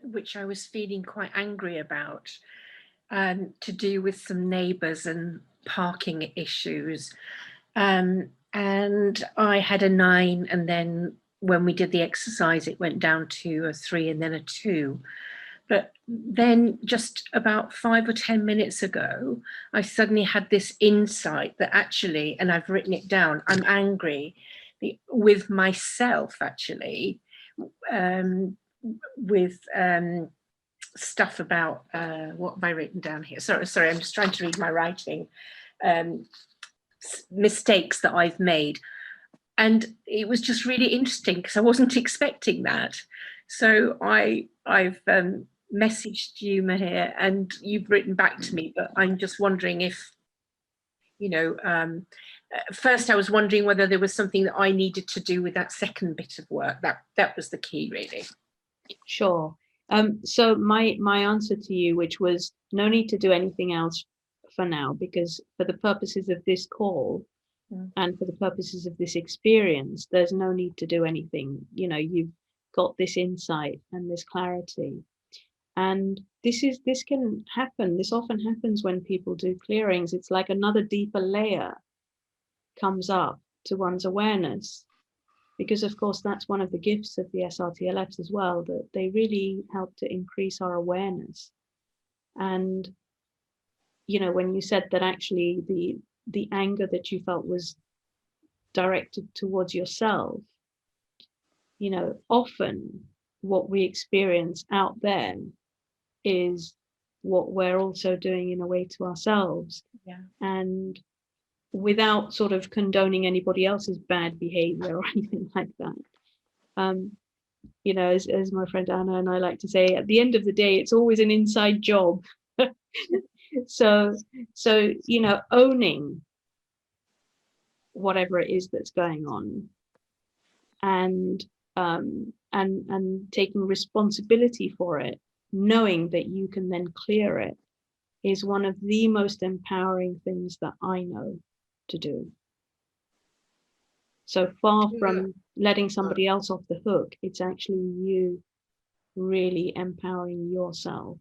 which I was feeling quite angry about, to do with some neighbours and parking issues. And I had a 9, and then when we did the exercise, it went down to a 3 and then a 2. But then just about 5 or 10 minutes ago, I suddenly had this insight that actually, and I've written it down, I'm angry with myself actually, with stuff about, what have I written down here? Sorry, I'm just trying to read my writing. Mistakes that I've made. And it was just really interesting because I wasn't expecting that. So I've messaged you, Mahir, and you've written back to me, but I'm just wondering if, you know, first I was wondering whether there was something that I needed to do with that second bit of work. That was the key, really. Sure. So my answer to you, which was no need to do anything else for now, because for the purposes of this call and for the purposes of this experience, there's no need to do anything. You know, you've got this insight and this clarity. And this can happen. This often happens when people do clearings. It's like another deeper layer comes up to one's awareness, because of course that's one of the gifts of the SRTLFs as well, that they really help to increase our awareness. And you know, when you said that actually the anger that you felt was directed towards yourself, you know, often what we experience out there is what we're also doing in a way to ourselves. Yeah. And without sort of condoning anybody else's bad behavior or anything like that. You know, as my friend Anna and I like to say, at the end of the day, it's always an inside job. So, you know, owning whatever it is that's going on and taking responsibility for it, knowing that you can then clear it, is one of the most empowering things that I know to do. So far from letting somebody else off the hook, it's actually you really empowering yourself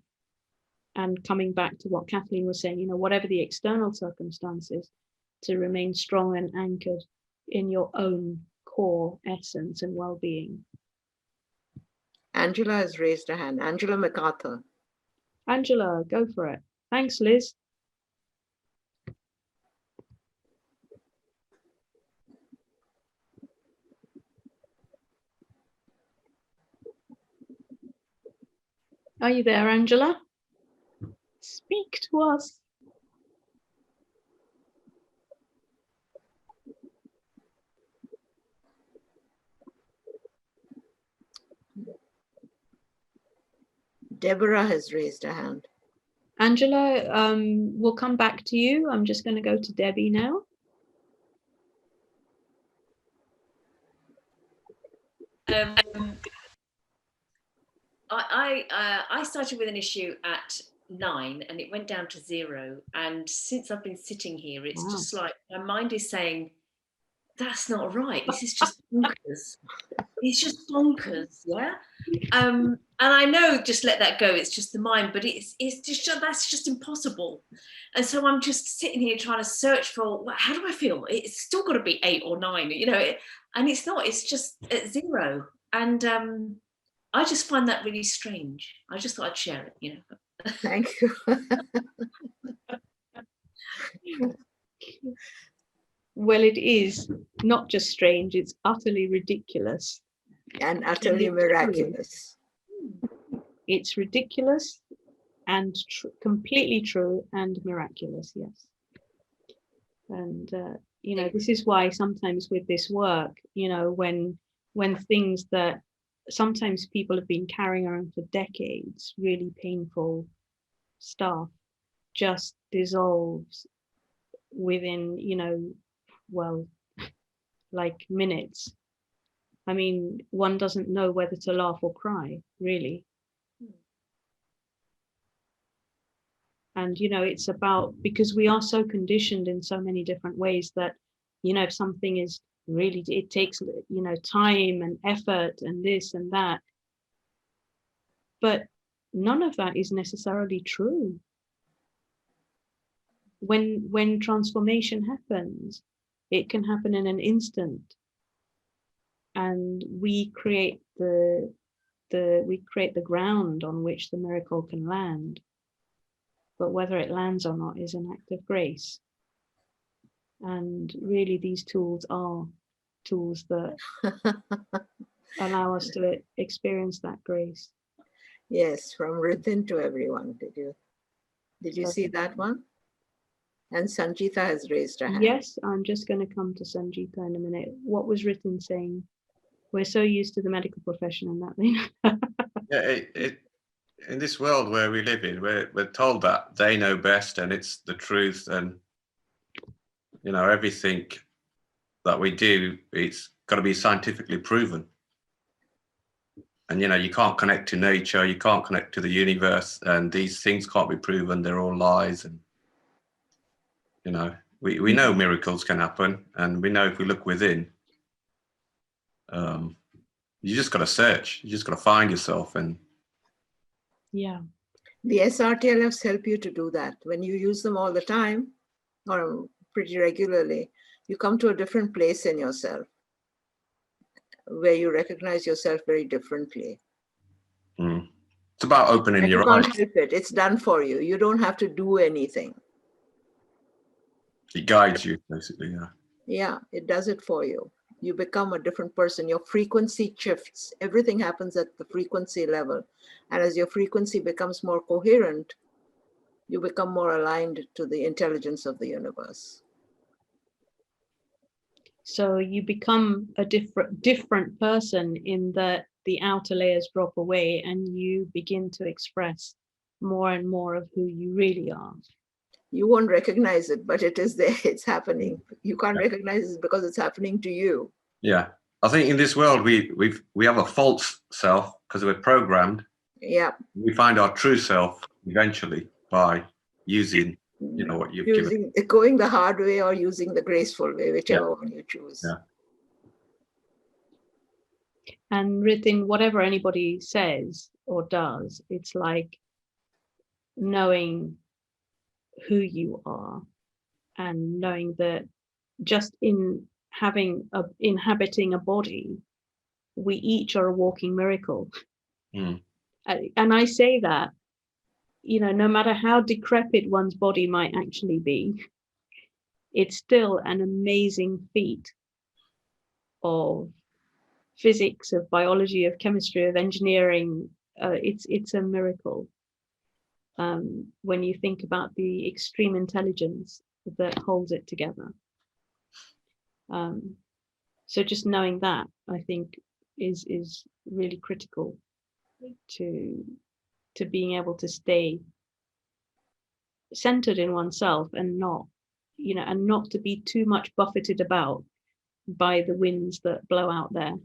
and coming back to what Kathleen was saying, you know, whatever the external circumstances, to remain strong and anchored in your own core essence and well-being. Angela has raised her hand. Angela MacArthur. Angela, go for it. Thanks, Liz. Are you there, Angela? Speak to us. Deborah has raised her hand. Angela, we'll come back to you. I'm just going to go to Debbie now. I started with an issue at 9 and it went down to 0. And since I've been sitting here, it's just like my mind is saying, that's not right. This is just bonkers. It's just bonkers, yeah. And I know, just let that go. It's just the mind, but it's just, that's just impossible. And so I'm just sitting here trying to search for, how do I feel? It's still got to be 8 or 9, you know. And it's not. It's just at 0. And I just find that really strange. I just thought I'd share it, you know. Thank you. Well, it is not just strange, it's utterly ridiculous. And utterly miraculous. It's ridiculous and completely true and miraculous, yes. And, you know, this is why sometimes with this work, you know, when things that sometimes people have been carrying around for decades, really painful stuff, just dissolves within, you know, well, like minutes. I mean, one doesn't know whether to laugh or cry, really. And, you know, it's about, because we are so conditioned in so many different ways that, you know, if something is really, it takes, you know, time and effort and this and that. But none of that is necessarily true. When transformation happens, it can happen in an instant. And we create the ground on which the miracle can land. But whether it lands or not is an act of grace. And really, these tools are tools that allow us to experience that grace. Yes, from within to everyone. Did you see that one? And Sanjita has raised her hand. Yes, I'm just going to come to Sanjita in a minute. What was written saying? We're so used to the medical profession and that thing. Yeah, in this world where we live in, we're told that they know best and it's the truth, and you know, everything that we do, it's got to be scientifically proven. And you know, you can't connect to nature, you can't connect to the universe, and these things can't be proven. They're all lies. And you know, we know miracles can happen, and we know if we look within, you just got to search, you just got to find yourself. And yeah, the SRTLFs help you to do that. When you use them all the time or pretty regularly, you come to a different place in yourself where you recognize yourself very differently. It's about opening your eyes. You can't help it. It's done for you. You don't have to do anything. It guides you, basically. Yeah. Yeah, it does it for you. You become a different person. Your frequency shifts. Everything happens at the frequency level. And as your frequency becomes more coherent, you become more aligned to the intelligence of the universe. So you become a different person in that the outer layers drop away and you begin to express more and more of who you really are. You won't recognize it, but it is there. It's happening. You can't recognize it because it's happening to you. Yeah, I think in this world we have a false self because we're programmed. Yeah. We find our true self eventually by using, you know, what you've given. Going the hard way or using the graceful way, whichever one you choose. Yeah. And within whatever anybody says or does, it's like knowing who you are and knowing that just in inhabiting a body, we each are a walking miracle. And I say that, you know, no matter how decrepit one's body might actually be, it's still an amazing feat of physics, of biology, of chemistry, of engineering. It's a miracle when you think about the extreme intelligence that holds it together. So just knowing that, I think, is really critical to being able to stay centered in oneself and not, you know, and not to be too much buffeted about by the winds that blow out there.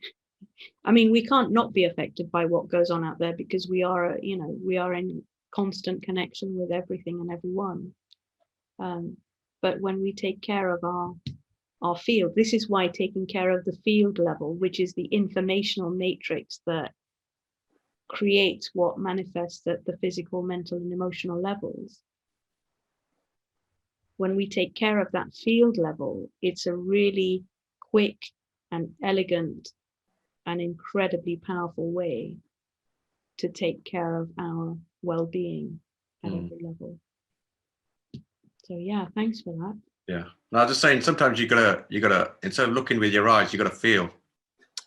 I mean, we can't not be affected by what goes on out there because we are, you know, we are in constant connection with everything and everyone. But when we take care of our field, this is why taking care of the field level, which is the informational matrix that creates what manifests at the physical, mental, and emotional levels. When we take care of that field level, it's a really quick and elegant and incredibly powerful way to take care of our well-being at every level. So yeah, thanks for that. Yeah. No, I'm just saying, sometimes you gotta instead of looking with your eyes, you gotta feel.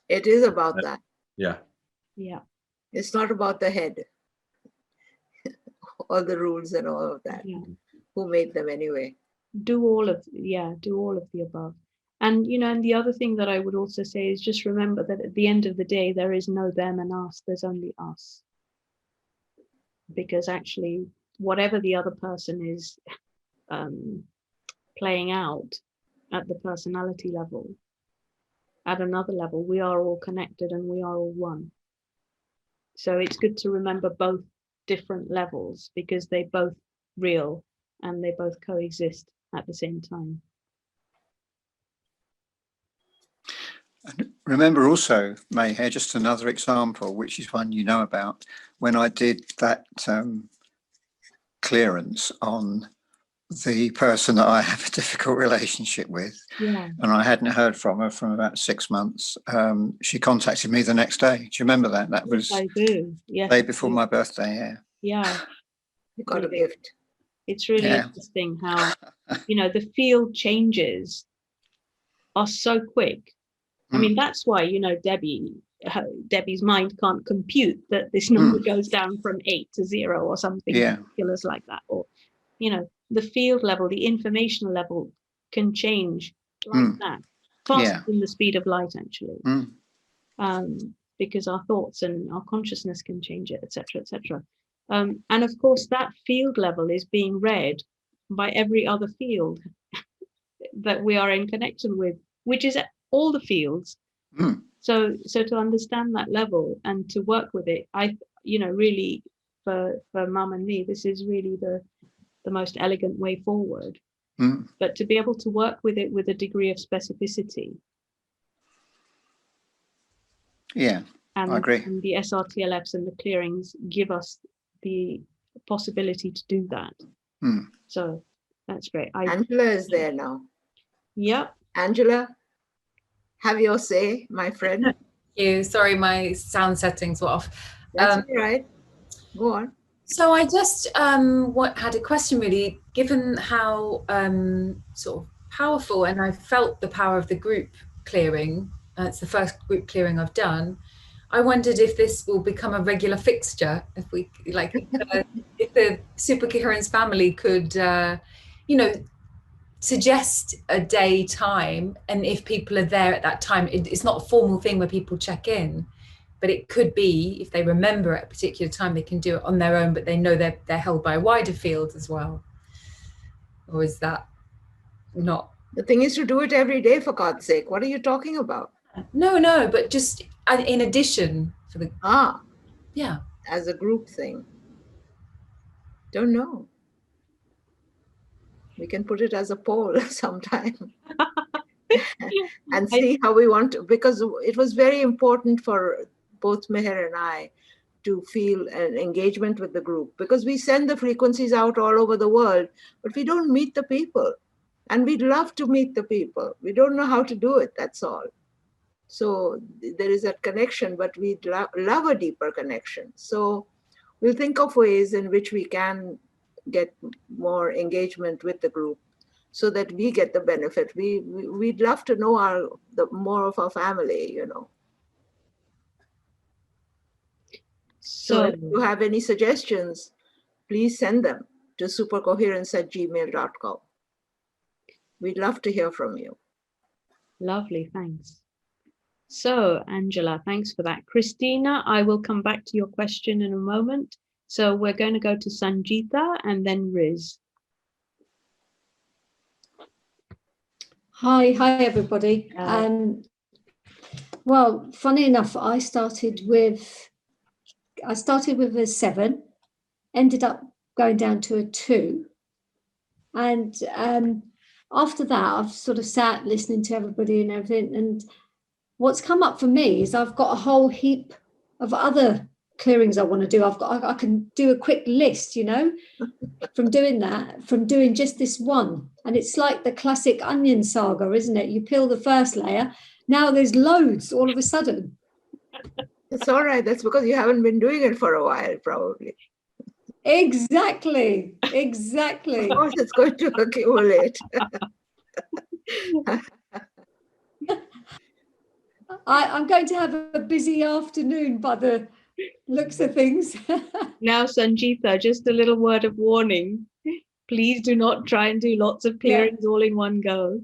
It is about that. Yeah. Yeah. It's not about the head. All the rules and all of that. Yeah. Who made them anyway? Do all of the above. And you know, and the other thing that I would also say is just remember that at the end of the day, there is no them and us, there's only us. Because actually, whatever the other person is playing out at the personality level, at another level, we are all connected and we are all one. So it's good to remember both different levels because they both real, and they both coexist at the same time. And remember also, Mayhair, just another example, which is one you know about, when I did that clearance on the person that I have a difficult relationship with, and I hadn't heard from her from about 6 months. She contacted me the next day. Do you remember that? That was I do. Yes, the day before my birthday. Yeah. You got a gift. It's really interesting how, you know, the field changes are so quick. I mean, that's why, you know, Debbie's mind can't compute that this number goes down from 8 to 0 or something ridiculous like that. Or, you know, the field level, the information level can change like that, faster than the speed of light, actually. Because our thoughts and our consciousness can change it, etc., etc. And of course, that field level is being read by every other field that we are in connection with, which is all the fields. So to understand that level and to work with it, you know, really for Mum and me, this is really the most elegant way forward. But to be able to work with it with a degree of specificity. Yeah, I agree. And the SRTLFs and the clearings give us the possibility to do that. So that's great. Angela is there now. Yep. Angela, have your say, my friend. Thank you. Sorry, my sound settings were off. That's all right. Go on. So I just had a question, really, given how sort of powerful, and I felt the power of the group clearing. It's the first group clearing I've done. I wondered if this will become a regular fixture, if we like, if the Supercoherence family could, you know, suggest a day time, and if people are there at that time, it's not a formal thing where people check in, but it could be if they remember at a particular time, they can do it on their own, but they know they're held by a wider field as well. Or is that not? The thing is to do it every day, for God's sake. What are you talking about? No, but just in addition for the as a group thing. Don't know. We can put it as a poll sometime and see how we want to, because it was very important for both Meher and I to feel an engagement with the group, because we send the frequencies out all over the world, but we don't meet the people, and we'd love to meet the people. We don't know how to do it, that's all. So there is that connection, but we'd love a deeper connection. So we'll think of ways in which we can get more engagement with the group so that we get the benefit. We'd love to know more of our family, you know. So if you have any suggestions, please send them to supercoherence@gmail.com. We'd love to hear from you. Lovely, thanks. So, Angela, thanks for that. Christina, I will come back to your question in a moment. So we're going to go to Sanjita and then Riz. Hi everybody. Well, funny enough, I started with a 7, ended up going down to a 2, and after that, I've sort of sat listening to everybody and everything. And what's come up for me is I've got a whole heap of other clearings I want to do. I can do a quick list, you know, from doing just this one. And it's like the classic onion saga, isn't it? You peel the first layer, now there's loads all of a sudden. It's all right. That's because you haven't been doing it for a while, probably. Exactly. Of course, it's going to accumulate. I'm going to have a busy afternoon by the looks of things. Now, Sanjita, just a little word of warning. Please do not try and do lots of clearings all in one go.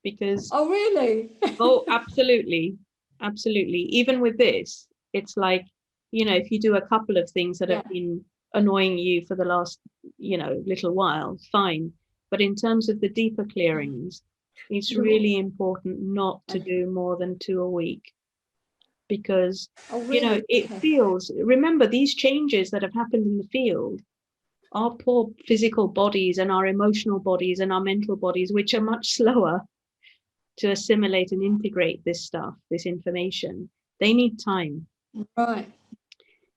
Because oh, really? Oh, absolutely. Absolutely. Even with this, it's like, you know, if you do a couple of things that have been annoying you for the last, you know, little while, fine. But in terms of the deeper clearings, it's really important not to do more than 2 a week, because, you know, it feels, remember these changes that have happened in the field, our poor physical bodies and our emotional bodies and our mental bodies, which are much slower to assimilate and integrate this stuff, this information, they need time. Right.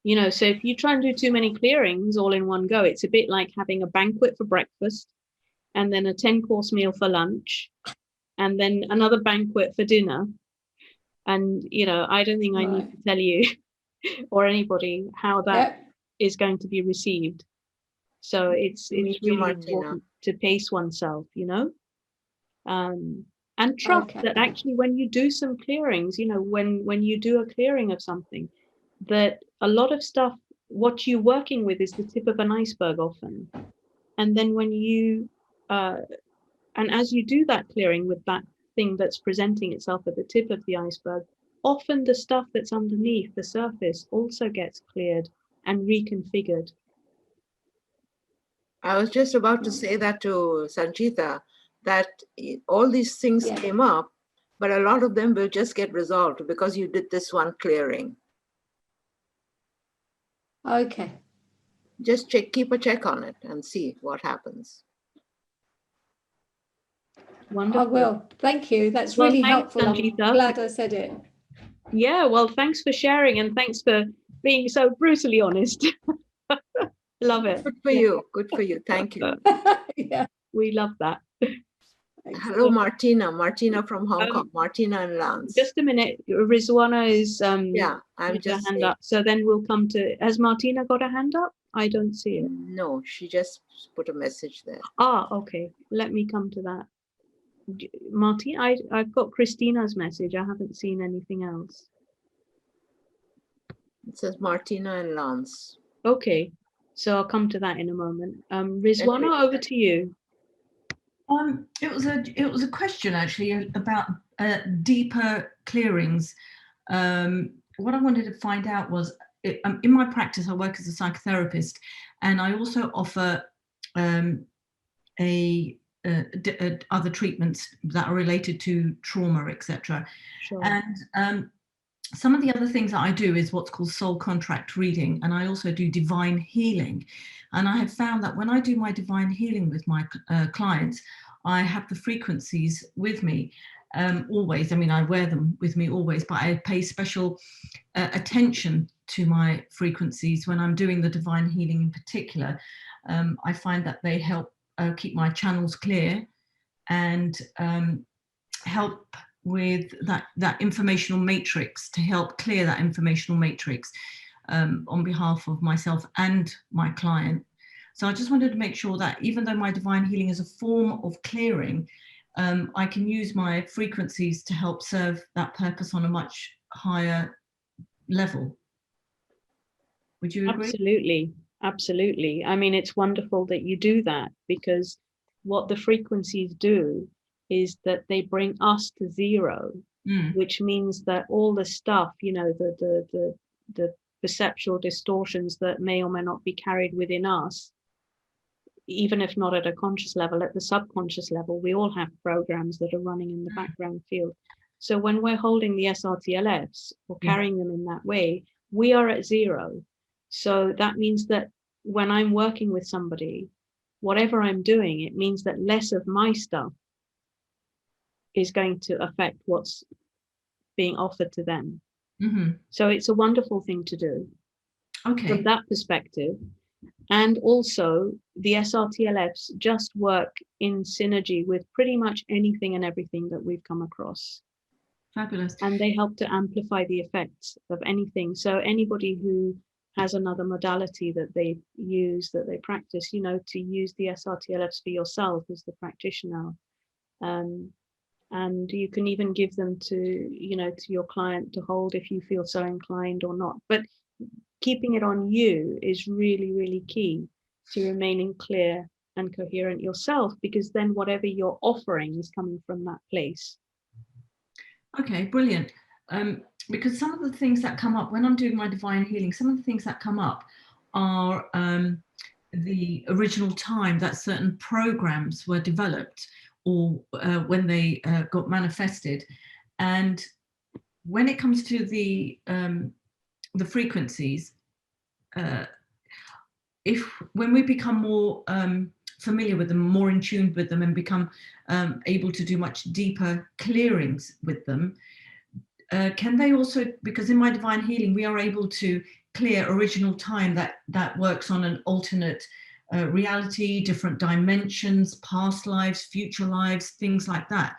You know, so if you try and do too many clearings all in one go, it's a bit like having a banquet for breakfast and then a 10-course meal for lunch and then another banquet for dinner. And, you know, I don't think I need to tell you or anybody how that is going to be received. So it's really important to pace oneself, you know, and trust that actually when you do some clearings, you know, when you do a clearing of something, that a lot of stuff, what you're working with is the tip of an iceberg often. And then when you, and as you do that clearing with that thing that's presenting itself at the tip of the iceberg, often the stuff that's underneath the surface also gets cleared and reconfigured. I was just about to say that to Sanjita, that all these things came up, but a lot of them will just get resolved because you did this one clearing. Okay. Just keep a check on it and see what happens. Wonderful. I will. Thank you. That's really helpful. Sanjita. I'm glad I said it. Yeah, well, thanks for sharing and thanks for being so brutally honest. Love it. Good for you. Good for you. Thank you. Yeah. We love that. Hello, Martina. Martina from Hong Kong. Martina and Lance. Just a minute. Rizwana is yeah, I'm just hand up. So then we'll come to, has Martina got a hand up? I don't see it. No, she just put a message there. Ah, okay. Let me come to that. Martina, I've got Christina's message. I haven't seen anything else. It says Martina and Lance. Okay, so I'll come to that in a moment. Rizwana, over to you. It was a question actually about deeper clearings. What I wanted to find out was, in my practice, I work as a psychotherapist, and I also offer other treatments that are related to trauma, etc. Sure. And some of the other things that I do is what's called soul contract reading, and I also do divine healing. And I have found that when I do my divine healing with my clients, I have the frequencies with me always. I mean, I wear them with me always, but I pay special attention to my frequencies when I'm doing the divine healing in particular. I find that they help keep my channels clear and help with that informational matrix, to help clear that informational matrix on behalf of myself and my client. So I just wanted to make sure that even though my divine healing is a form of clearing, I can use my frequencies to help serve that purpose on a much higher level. Would you agree? Absolutely, absolutely. I mean, it's wonderful that you do that, because what the frequencies do is that they bring us to zero, which means that all the stuff, you know, the perceptual distortions that may or may not be carried within us, even if not at a conscious level, at the subconscious level, we all have programs that are running in the background field. So when we're holding the SRTLFs or carrying them in that way, we are at zero. So that means that when I'm working with somebody, whatever I'm doing, it means that less of my stuff is going to affect what's being offered to them. So it's a wonderful thing to do from that perspective. And also the SRTLFs just work in synergy with pretty much anything and everything that we've come across. Fabulous. And they help to amplify the effects of anything. So anybody who has another modality that they use, that they practice, you know, to use the SRTLFs for yourself as the practitioner. And you can even give them to, you know, to your client to hold if you feel so inclined or not. But keeping it on you is really, really key to remaining clear and coherent yourself, because then whatever you're offering is coming from that place. Okay, brilliant. Because some of the things that come up when I'm doing my divine healing, some of the things that come up are the original time that certain programs were developed, or when they got manifested. And when it comes to the frequencies, when we become more familiar with them, more in tune with them, and become able to do much deeper clearings with them, can they also, because in my divine healing we are able to clear original time that works on an alternate reality, different dimensions, past lives, future lives, things like that.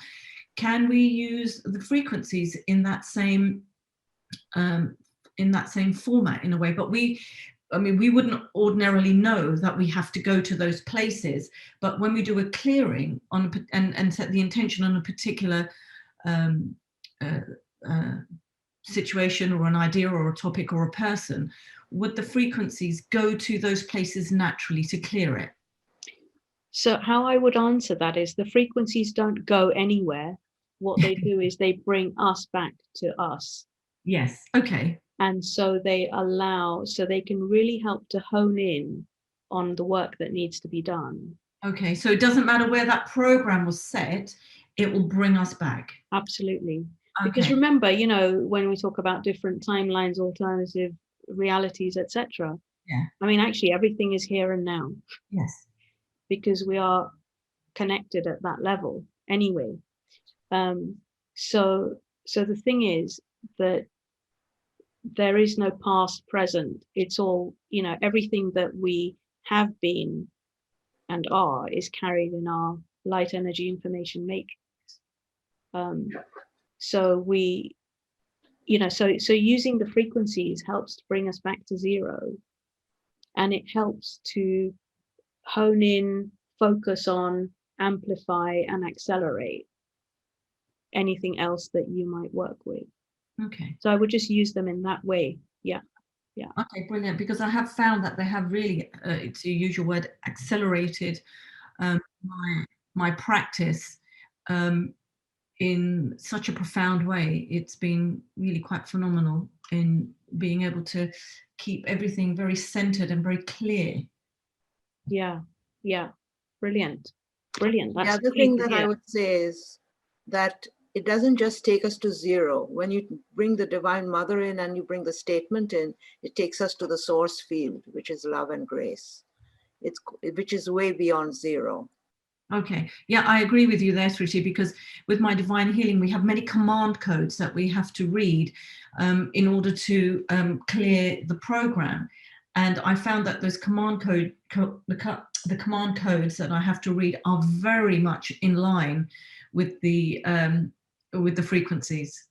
Can we use the frequencies in that same format in a way? But we wouldn't ordinarily know that we have to go to those places. But when we do a clearing on and set the intention on a particular situation or an idea or a topic or a person, would the frequencies go to those places naturally to clear it? So how I would answer that is the frequencies don't go anywhere. What they do is they bring us back to us. Yes. Okay. And so they can really help to hone in on the work that needs to be done. Okay. So it doesn't matter where that program was set, it will bring us back. Absolutely. Okay. Because remember, you know, when we talk about different timelines, alternative realities, etc. Yeah. I mean, actually, everything is here and now. Yes. Because we are connected at that level anyway. So the thing is that there is no past, present. It's all, you know, everything that we have been and are is carried in our light energy information matrix. So we, you know, so using the frequencies helps to bring us back to zero, and it helps to hone in, focus on, amplify, and accelerate anything else that you might work with. Okay. So I would just use them in that way. Yeah. Yeah. Okay, brilliant. Because I have found that they have really, to use your word, accelerated my practice in such a profound way. It's been really quite phenomenal in being able to keep everything very centered and very clear. Yeah. Yeah. Brilliant. Brilliant. That's the other thing that I would say is that it doesn't just take us to zero. When you bring the Divine Mother in and you bring the statement in, it takes us to the source field, which is love and grace. Which is way beyond zero. Okay, yeah, I agree with you there, Thrity, because with my divine healing, we have many command codes that we have to read in order to clear the program. And I found that those command the command codes that I have to read are very much in line with the frequencies.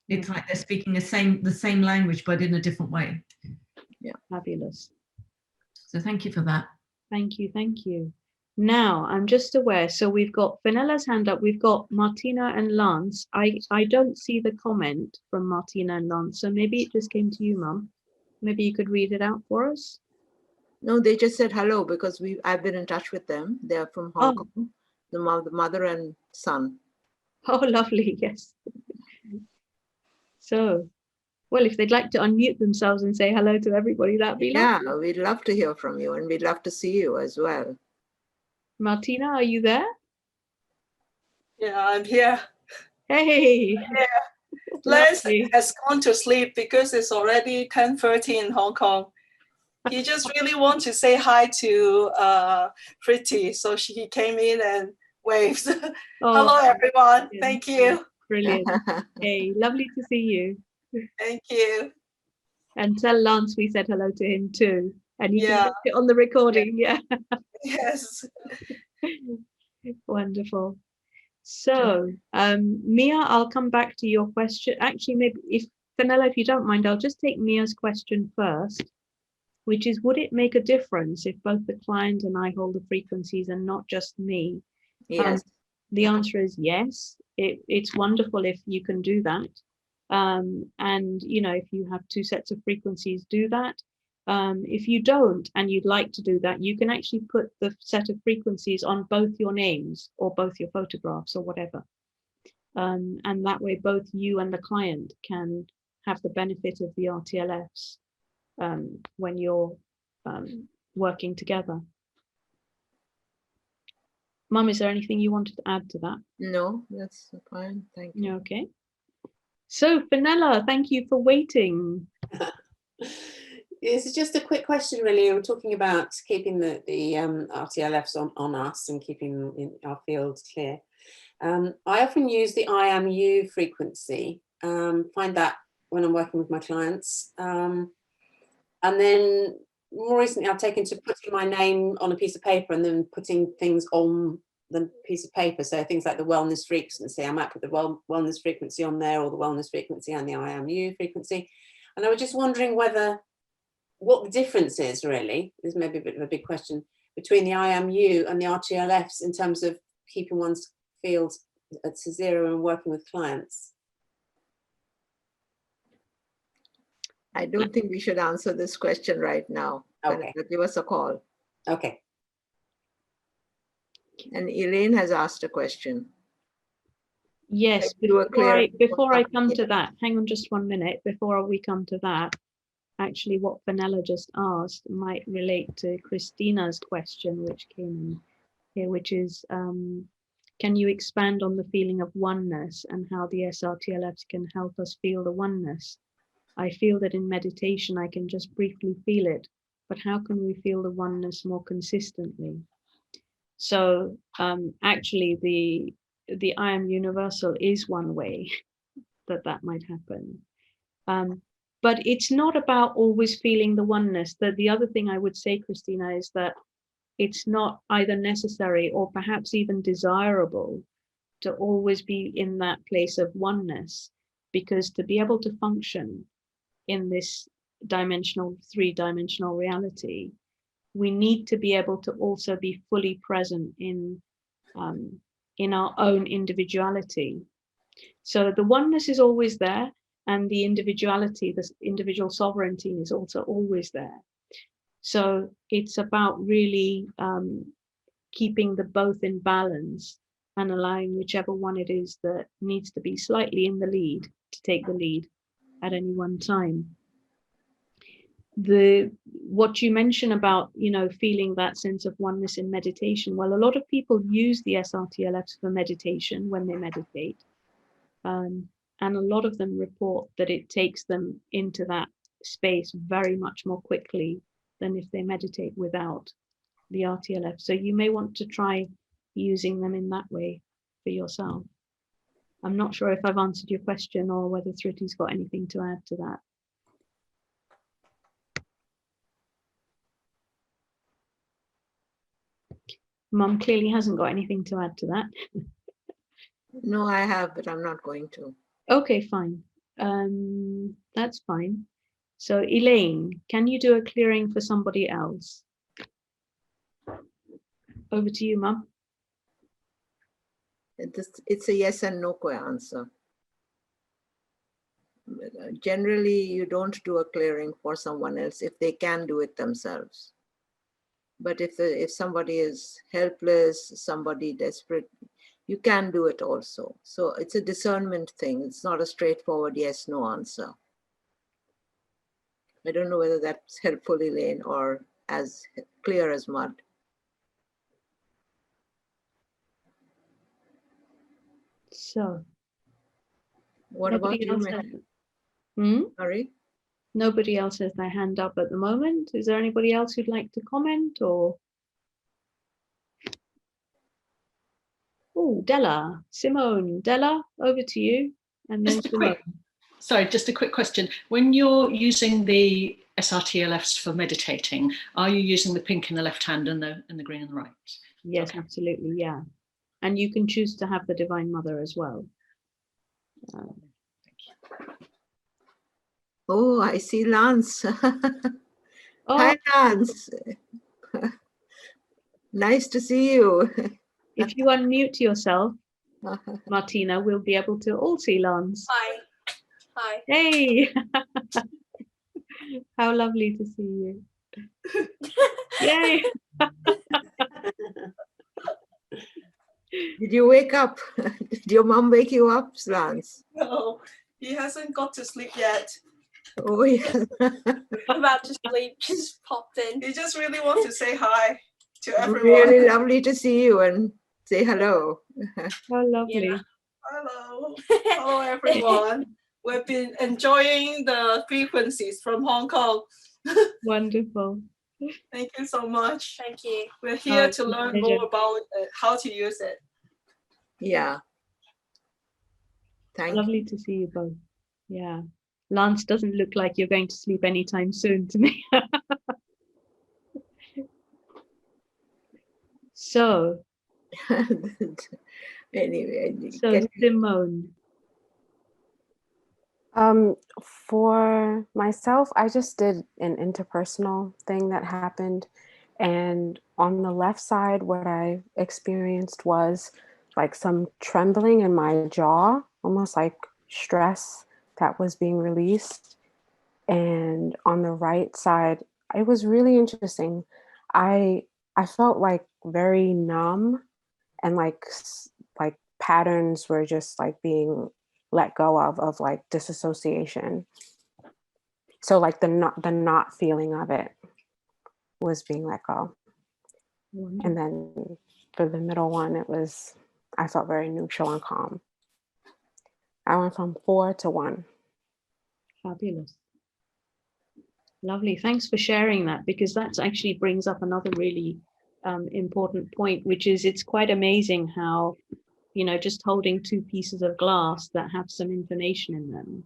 It's like they're speaking the same language, but in a different way. Yeah, fabulous. So thank you for that. Thank you, thank you. Now, I'm just aware, so we've got Fenella's hand up, we've got Martina and Lance. I don't see the comment from Martina and Lance, so maybe it just came to you, Mum. Maybe you could read it out for us? No, they just said hello because I've been in touch with them. They're from Hong Kong, the mother and son. Oh, lovely, yes. So, well, if they'd like to unmute themselves and say hello to everybody, that'd be lovely. Yeah, we'd love to hear from you, and we'd love to see you as well. Martina, are you there? Yeah, I'm here. Hey. Yeah. Lance has gone to sleep because it's already 10:30 in Hong Kong. He just really wants to say hi to Thrity, so he came in and waved. Oh, hello, everyone. Thank you. Brilliant. Hey, lovely to see you. Thank you. And tell Lance we said hello to him too. And you Yeah. can get it on the recording. Yeah. Yes. Wonderful. So, Mia, I'll come back to your question. Actually, maybe Fenella, if you don't mind, I'll just take Mia's question first, which is, would it make a difference if both the client and I hold the frequencies and not just me? Yes. The answer is yes. It's wonderful if you can do that. And, you know, if you have two sets of frequencies, do that. If you don't and you'd like to do that, you can actually put the set of frequencies on both your names or both your photographs or whatever. And that way both you and the client can have the benefit of the RTLFs when you're working together. Mum, is there anything you wanted to add to that? No, that's fine. Thank you. Okay. So, Fenella, thank you for waiting. This is just a quick question, really. We're talking about keeping the RTLFs on us and keeping our fields clear. I often use the I am you frequency. Find that when I'm working with my clients. And then more recently, I've taken to putting my name on a piece of paper and then putting things on the piece of paper. So things like the wellness frequency, I might put the wellness frequency on there, or the wellness frequency and the I am you frequency. And I was just wondering what the difference is, really. This may be a bit of a big question, between the I am you and the RTLFs in terms of keeping one's fields to zero and working with clients. I don't think we should answer this question right now. Okay. Give us a call. Okay. And Elaine has asked a question. Yes, before I come to that, hang on just 1 minute. Before we come to that, actually what Fenella just asked might relate to Christina's question, which came in here, which is, can you expand on the feeling of oneness and how the SRTLFs can help us feel the oneness? I feel that in meditation, I can just briefly feel it, but how can we feel the oneness more consistently? So actually the I am universal is one way that might happen. But it's not about always feeling the oneness. The other thing I would say, Christina, is that it's not either necessary or perhaps even desirable to always be in that place of oneness, because to be able to function in this three-dimensional reality, we need to be able to also be fully present in our own individuality. So the oneness is always there, and the individuality, this individual sovereignty, is also always there. So it's about really keeping the both in balance and allowing whichever one it is that needs to be slightly in the lead to take the lead at any one time. What you mentioned about, feeling that sense of oneness in meditation, well, a lot of people use the SRTLFs for meditation when they meditate. And a lot of them report that it takes them into that space very much more quickly than if they meditate without the RTLF. So you may want to try using them in that way for yourself. I'm not sure if I've answered your question or whether Thrity's got anything to add to that. Mum clearly hasn't got anything to add to that. No, I have, but I'm not going to. Okay, fine. That's fine. So Elaine, can you do a clearing for somebody else? Over to you, Mum. It's a yes and no answer. Generally, you don't do a clearing for someone else if they can do it themselves. But if somebody is helpless, somebody desperate, you can do it also. So it's a discernment thing. It's not a straightforward yes, no answer. I don't know whether that's helpful, Elaine, or as clear as mud. So, what about you? Sorry? Nobody else has their hand up at the moment. Is there anybody else who'd like to comment or? Oh, Della, Simone, Della, over to you. And then Simone. Just a quick question. When you're using the SRTLFs for meditating, are you using the pink in the left hand and the green in the right? Yes, okay. Absolutely, yeah. And you can choose to have the Divine Mother as well. Oh, I see Lance. Oh. Hi, Lance. Nice to see you. If you unmute yourself, Martina, we'll be able to all see Lance. Hi. Hi. Hey. How lovely to see you. Yay. Did you wake up? Did your mom wake you up, Lance? No, he hasn't got to sleep yet. Oh, yeah. About to sleep, just popped in. He just really wants to say hi to everyone. Really lovely to see you and say hello. How lovely. Yeah. Hello. Hello, everyone. We've been enjoying the frequencies from Hong Kong. Wonderful. Thank you so much. Thank you. We're here Oh, to learn pleasure. more about how to use it. Yeah. Thank you. Lovely to see you both. Yeah. Lance doesn't look like you're going to sleep anytime soon to me. So, anyway, so Simone. For myself, I just did an interpersonal thing that happened. And on the left side, what I experienced was like some trembling in my jaw, almost like stress that was being released. And on the right side, it was really interesting. I felt like very numb, and like patterns were just like being let go of like disassociation. So like the not feeling of it was being let go. And then for the middle one, I felt very neutral and calm. I went from 4 to 1. Fabulous. Lovely. Thanks for sharing that, because that actually brings up another really important point, which is it's quite amazing how, you know, just holding 2 pieces of glass that have some information in them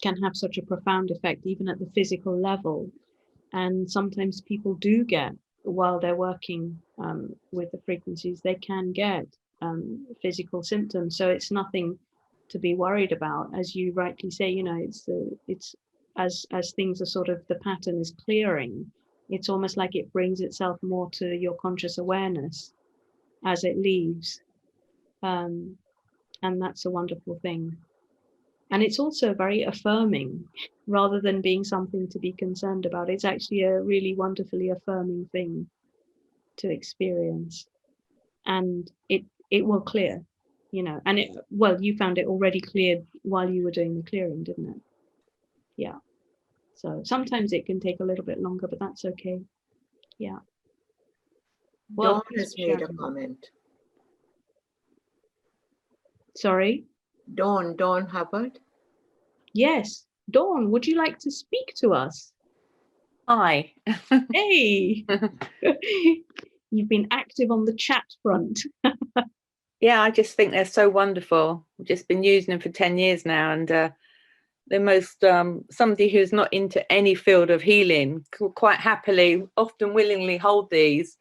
can have such a profound effect, even at the physical level. And sometimes people do get, while they're working with the frequencies, they can get physical symptoms. So it's nothing to be worried about. As you rightly say, you know, it's as things are sort of, the pattern is clearing, it's almost like it brings itself more to your conscious awareness as it leaves. And that's a wonderful thing. And it's also very affirming, rather than being something to be concerned about. It's actually a really wonderfully affirming thing to experience. And it will clear, you know, and you found it already cleared while you were doing the clearing, didn't it? Yeah. So sometimes it can take a little bit longer, but that's okay. Yeah. Well, Dawn has made a comment. Sorry? Dawn Hubbard. Yes. Dawn, would you like to speak to us? Hi. Hey. You've been active on the chat front. Yeah, I just think they're so wonderful. I've just been using them for 10 years now, and they're most, somebody who's not into any field of healing will quite happily, often willingly hold these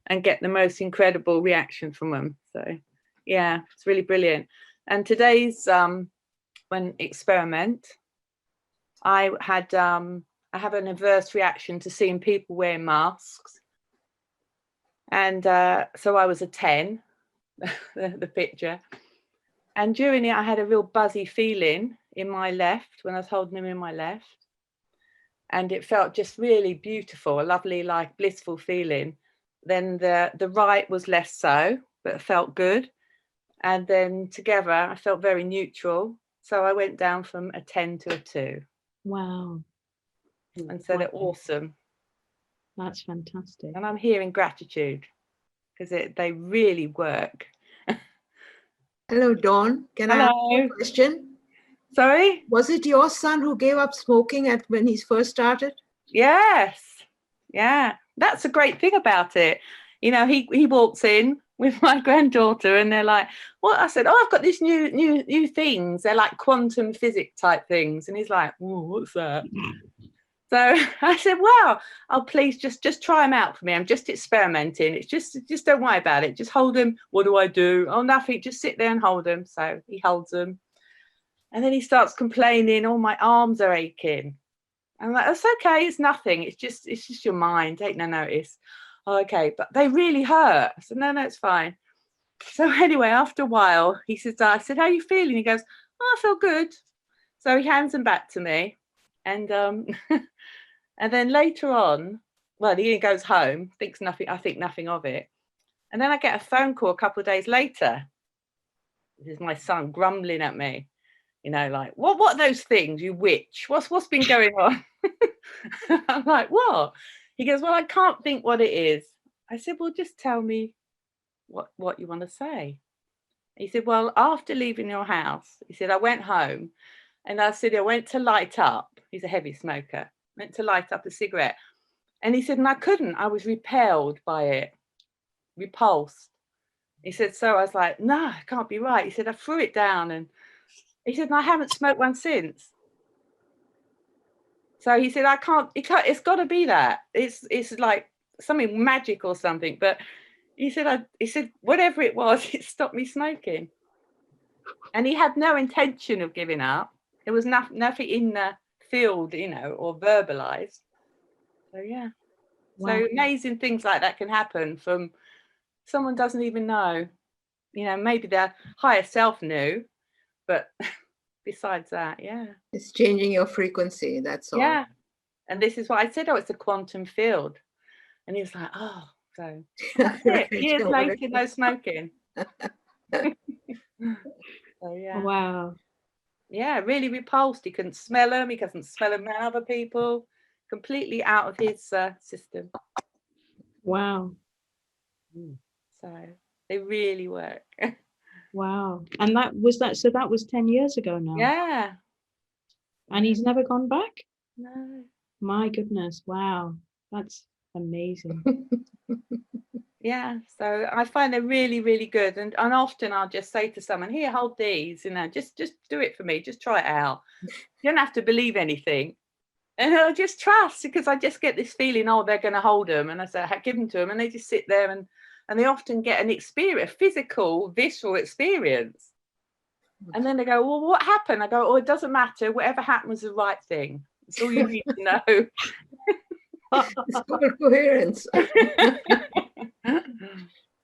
and get the most incredible reaction from them. So yeah, it's really brilliant. And today's experiment, I have an adverse reaction to seeing people wearing masks. And so I was a 10, the picture. And during it, I had a real buzzy feeling in my left, when I was holding them in my left. And it felt just really beautiful, a lovely, like blissful feeling. Then the right was less so, but it felt good. And then together, I felt very neutral. So I went down from a 10 to a 2. Wow. And so they're awesome. That's fantastic. And I'm here in gratitude, because they really work. Hello, Dawn. Can I ask you a question? Sorry? Was it your son who gave up smoking when he first started? Yes. Yeah. That's a great thing about it. You know, he walks in with my granddaughter and they're like, what? I said, oh, I've got these new things. They're like quantum physics type things. And he's like, oh, what's that? So I said, well, oh, please just try them out for me. I'm just experimenting. It's just don't worry about it. Just hold them. What do I do? Oh, nothing. Just sit there and hold them. So he holds them. And then he starts complaining, oh, my arms are aching. I'm like, that's okay. It's nothing. It's just your mind. Take no notice. Oh, okay. But they really hurt. I said, no, it's fine. So anyway, after a while, he says, I said, how are you feeling? He goes, oh, I feel good. So he hands them back to me. And and then later on, well, he goes home, thinks nothing. I think nothing of it. And then I get a phone call a couple of days later. This is my son grumbling at me, you know, like, what are those things, you witch? What's been going on? I'm like, what? He goes, well, I can't think what it is. I said, well, just tell me what you want to say. He said, well, after leaving your house, he said, I went home and I said, I went to light up. He's a heavy smoker. meant to light up a cigarette. And he said, and I couldn't. I was repelled by it, repulsed. He said, so I was like, no, it can't be right. He said, I threw it down. And he said, and I haven't smoked one since. So he said, it's got to be that. It's like something magic or something. But he said, whatever it was, it stopped me smoking. And he had no intention of giving up. There was nothing in the field, you know, or verbalized. So yeah. Wow. So amazing things like that can happen from someone doesn't even know. You know, maybe their higher self knew, but besides that, yeah. It's changing your frequency, that's all. Yeah. And this is what I said, it's a quantum field. And he was like, oh, so that's it. Years later, no smoking. So yeah. Wow. Yeah, really repulsed. He couldn't smell them. He couldn't smell them around other people. Completely out of his system. Wow. So they really work. Wow. And so that was 10 years ago now. Yeah. And he's never gone back? No. My goodness. Wow. That's amazing. Yeah, so I find they're really, really good. And often I'll just say to someone, here, hold these, you know, just do it for me. Just try it out. You don't have to believe anything. And I'll just trust, because I just get this feeling, oh, they're going to hold them. And I say, I give them to them, and they just sit there, and they often get an experience, a physical, visceral experience. And then they go, well, what happened? I go, oh, it doesn't matter. Whatever happened was the right thing. That's all you need to know. It's called coherence.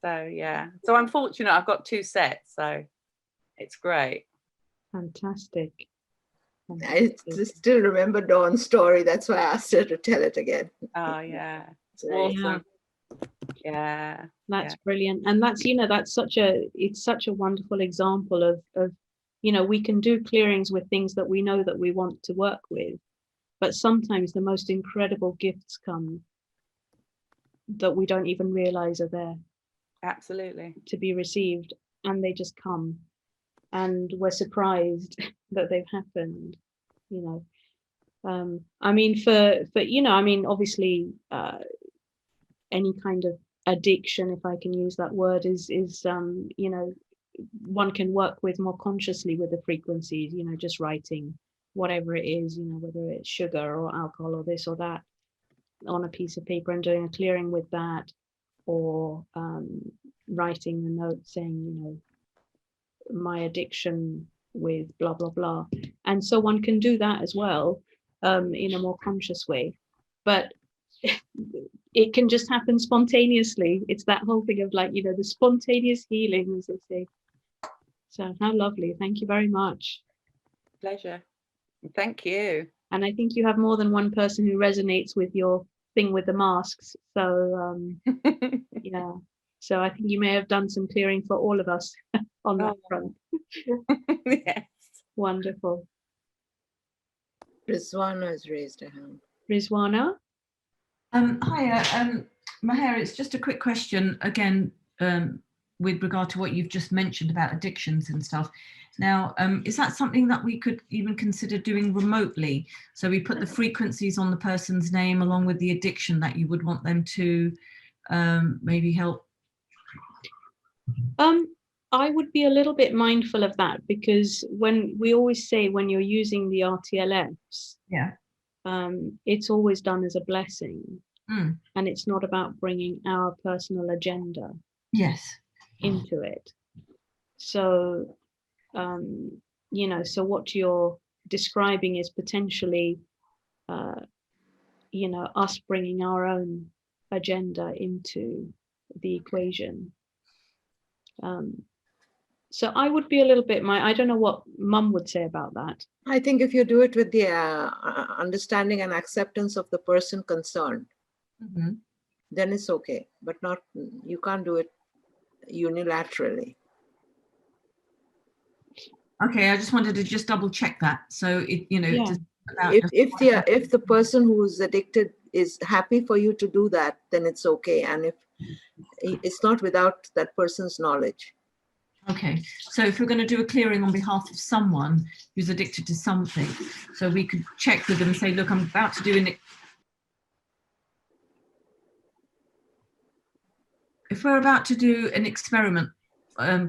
So yeah, so I'm fortunate I've got 2 sets, so it's great. Fantastic. I still remember Dawn's story, that's why I asked her to tell it again. Oh yeah, it's awesome. Yeah, that's brilliant. And that's, you know, it's such a wonderful example of, you know, we can do clearings with things that we know that we want to work with, but sometimes the most incredible gifts come that we don't even realize are there. Absolutely. To be received, and they just come, and we're surprised that they've happened, you know. I mean, for you know, I mean, obviously, any kind of addiction, if I can use that word, is you know, one can work with more consciously with the frequencies, you know, just writing whatever it is, you know, whether it's sugar or alcohol or this or that on a piece of paper and doing a clearing with that, or writing a note saying, you know, my addiction with blah blah blah. And so one can do that as well, in a more conscious way, but it can just happen spontaneously. It's that whole thing of, like, you know, the spontaneous healing, as they say. So how lovely. Thank you very much. Pleasure. Thank you. And I think you have more than one person who resonates with your thing with the masks. So yeah. So I think you may have done some clearing for all of us on that front. Yes. Wonderful. Rizwana has raised her hand. Rizwana? Hi, Maher, it's just a quick question again, with regard to what you've just mentioned about addictions and stuff. Now, is that something that we could even consider doing remotely? So we put the frequencies on the person's name along with the addiction that you would want them to maybe help? I would be a little bit mindful of that, because when we always say when you're using the RTLFs, yeah, it's always done as a blessing, and it's not about bringing our personal agenda into it. So you know, so what you're describing is potentially you know, us bringing our own agenda into the equation. So I would be a little bit, I don't know what Mum would say about that. I think if you do it with the understanding and acceptance of the person concerned, then it's okay, but not, you can't do it unilaterally. Okay, I just wanted to just double check that. So it, you know, if the person who's addicted is happy for you to do that, then it's okay. And if it's not without that person's knowledge. Okay, so if we're going to do a clearing on behalf of someone who's addicted to something, so we could check with them and say, look, I'm about to do an... If we're about to do an experiment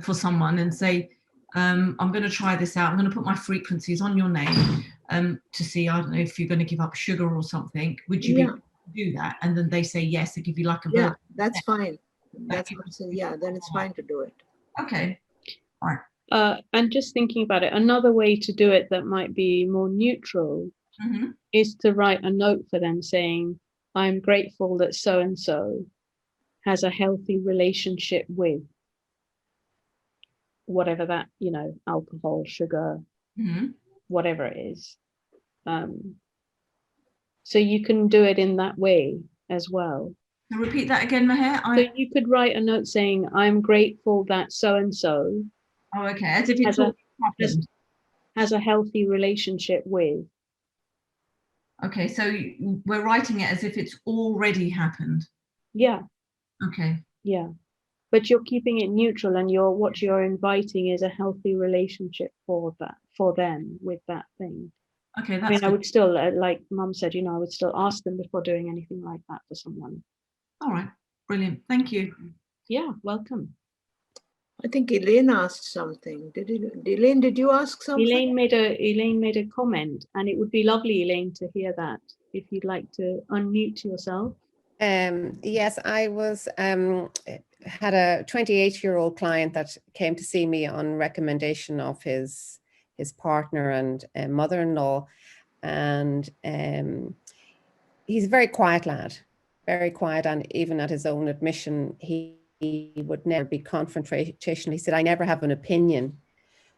for someone and say, I'm going to try this out, I'm going to put my frequencies on your name to see, I don't know, if you're going to give up sugar or something, would you be able to do that? And then they say yes, they give you like a... Yeah, that's fine. That's yeah, then it's fine to do it. Okay. All right. And just thinking about it, another way to do it that might be more neutral is to write a note for them saying, I'm grateful that so-and-so has a healthy relationship with whatever that, you know, alcohol, sugar, whatever it is. So you can do it in that way as well. Now repeat that again, Meher. So you could write a note saying, I'm grateful that so-and-so as if it has a healthy relationship with. Okay, so we're writing it as if it's already happened. Yeah. Okay. Yeah. But you're keeping it neutral, and what you're inviting is a healthy relationship for them with that thing. Okay, that's I mean, good. I would still, like Mum said, you know, I would still ask them before doing anything like that for someone. All right, brilliant. Thank you. Yeah, welcome. I think Elaine asked something. Elaine, did you ask something? Elaine made a comment, and it would be lovely, Elaine, to hear that. If you'd like to unmute yourself. Yes, I was had a 28-year-old client that came to see me on recommendation of his partner and mother-in-law, and he's a very quiet lad, very quiet, and even at his own admission, he would never be confrontational. He said, I never have an opinion.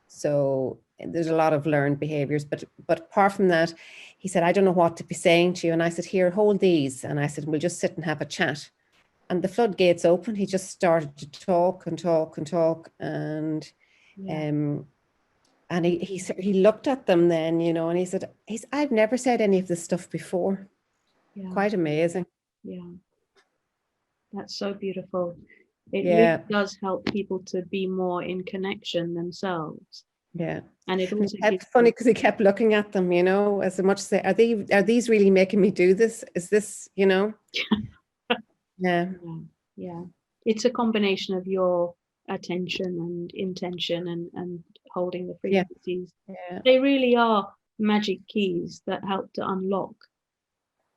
So there's a lot of learned behaviors, but apart from that, he said, I don't know what to be saying to you. And I said, here, hold these. And I said, we'll just sit and have a chat. And the floodgates opened. He just started to talk and talk and talk. And he looked at them then, you know, and he said, I've never said any of this stuff before. Yeah. Quite amazing. Yeah. That's so beautiful. It really does help people to be more in connection themselves. Yeah. And it also it's funny because he kept looking at them, you know, as much as say, are these really making me do this? Is this, you know? Yeah. Yeah. It's a combination of your attention and intention and holding the frequencies. Yeah. They really are magic keys that help to unlock,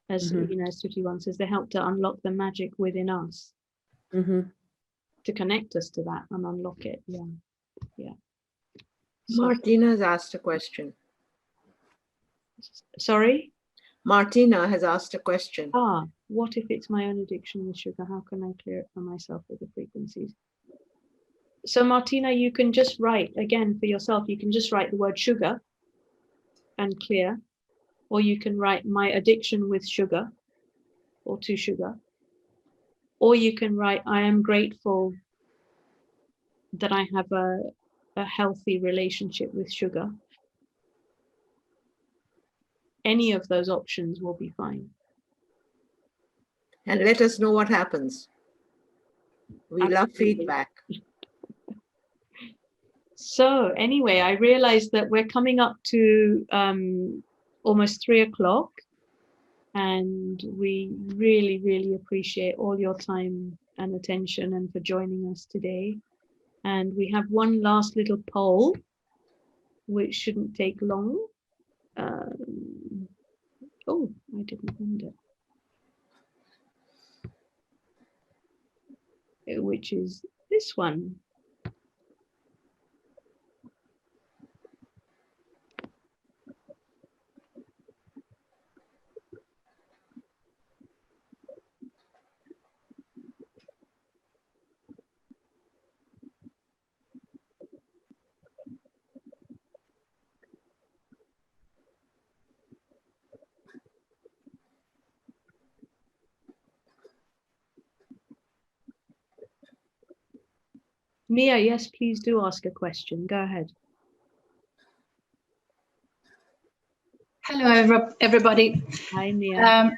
as you know, Thrity once says, they help to unlock the magic within us. To connect us to that and unlock it. Yeah. Yeah. Martina has asked a question. Sorry? Martina has asked a question. What if it's my own addiction with sugar? How can I clear it for myself with the frequencies? So Martina, you can just write, again, for yourself, you can just write the word sugar and clear, or you can write my addiction with sugar or to sugar, or you can write, I am grateful that I have a healthy relationship with sugar. Any of those options will be fine. And let us know what happens. We love feedback. So anyway, I realized that we're coming up to almost 3 o'clock, and we really, really appreciate all your time and attention and for joining us today. And we have one last little poll, which shouldn't take long. Oh, I didn't find it. Which is this one. Mia, yes, please do ask a question. Go ahead. Hello, everybody. Hi, Mia.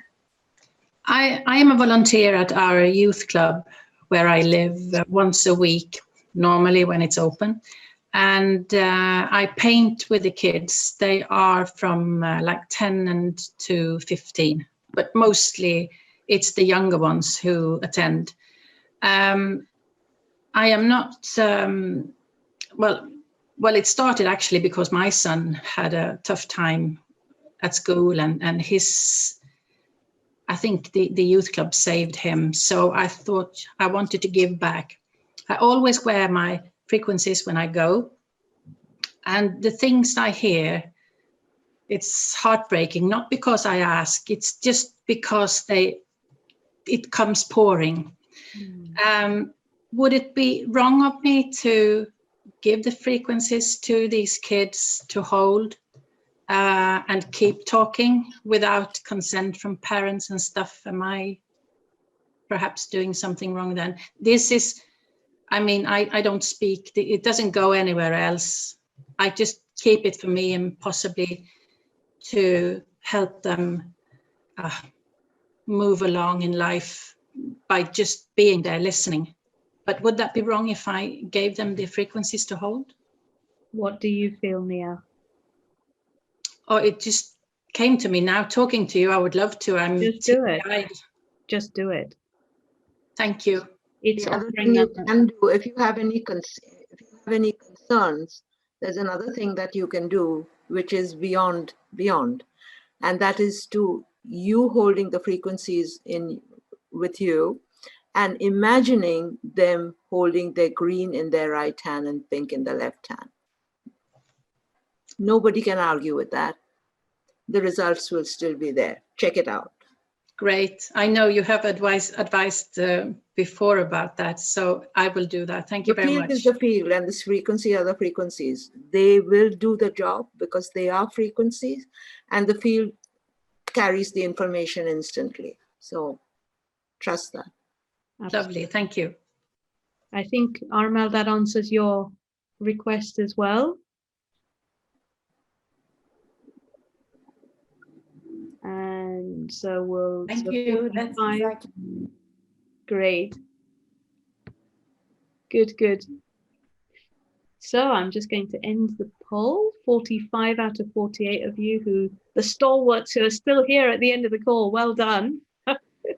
I am a volunteer at our youth club where I live once a week. normally when it's open. And I paint with the kids. They are from like 10 and to 15, but mostly it's the younger ones who attend. I am not, well, it started actually because my son had a tough time at school, and his, I think the youth club saved him. So I thought I wanted to give back. I always wear my frequencies when I go. And the things I hear, it's heartbreaking, not because I ask, it's just because it comes pouring. Would it be wrong of me to give the frequencies to these kids to hold and keep talking without consent from parents and stuff? Am I perhaps doing something wrong then? This is, I mean, I don't speak, it doesn't go anywhere else. I just keep it for me and possibly to help them move along in life by just being there listening. But would that be wrong if I gave them the frequencies to hold? What do you feel, Mia? Oh, it just came to me now talking to you. I would love to. Just do it. Just do it. Thank you. It's the other thing you can do, if you have any concerns, there's another thing that you can do, which is beyond, and that is to you holding the frequencies in with you and imagining them holding their green in their right hand and pink in the left hand. Nobody can argue with that. The results will still be there. Check it out. Great. I know you have advised before about that, so I will do that. Thank you very much. The field is the field, and this frequency are the frequencies. They will do the job because they are frequencies, and the field carries the information instantly. So trust that. Lovely. Thank you. I think, Armel, that answers your request as well. And so we'll... Thank you. That's exactly. Great. Good, good. So I'm just going to end the poll. 45 out of 48 of you who, the stalwarts who are still here at the end of the call, well done.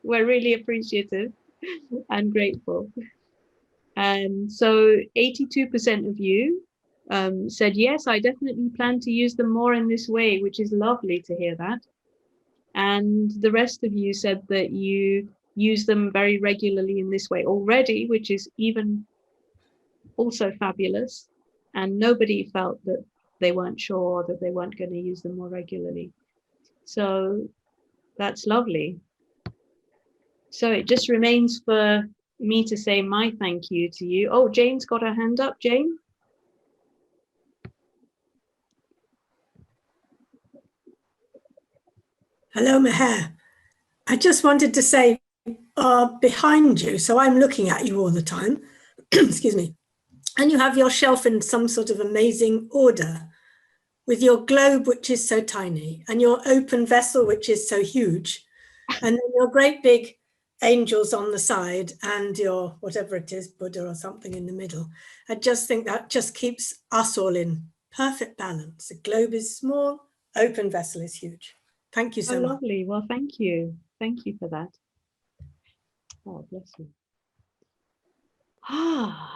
We're really appreciative and grateful. And so 82% of you said, yes, I definitely plan to use them more in this way, which is lovely to hear that. And the rest of you said that you use them very regularly in this way already, which is even also fabulous. And nobody felt that they weren't sure, that they weren't going to use them more regularly. So that's lovely. So it just remains for me to say my thank you to you. Oh, Jane's got her hand up. Jane? Hello, Meher. I just wanted to say behind you, so I'm looking at you all the time, excuse me, and you have your shelf in some sort of amazing order with your globe, which is so tiny, and your open vessel, which is so huge, and then your great big angels on the side and your whatever it is, Buddha or something in the middle. I just think that just keeps us all in perfect balance. The globe is small, open vessel is huge. Thank you so much. Lovely. Well, thank you. Thank you for that. Oh, bless you.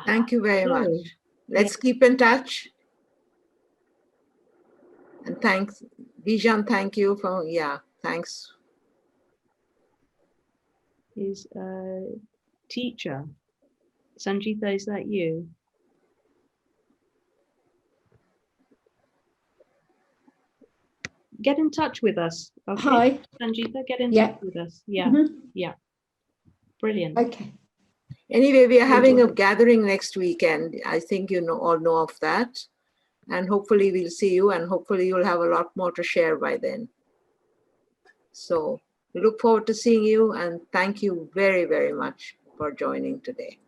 Thank you very much. Let's keep in touch. And thanks, Bijan, thank you for, thanks. Is a teacher. Sanjita, is that you? Get in touch with us. Okay? Hi. Sanjita, get in touch with us. Yeah. Yeah. Brilliant. Okay. Anyway, we are having a gathering next weekend. I think you all know of that. And hopefully we'll see you, and hopefully you'll have a lot more to share by then. So we look forward to seeing you, and thank you very, very much for joining today.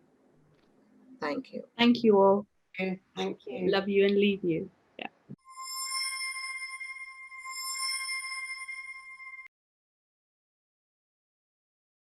Thank you. Thank you all. Thank you. Love you and leave you.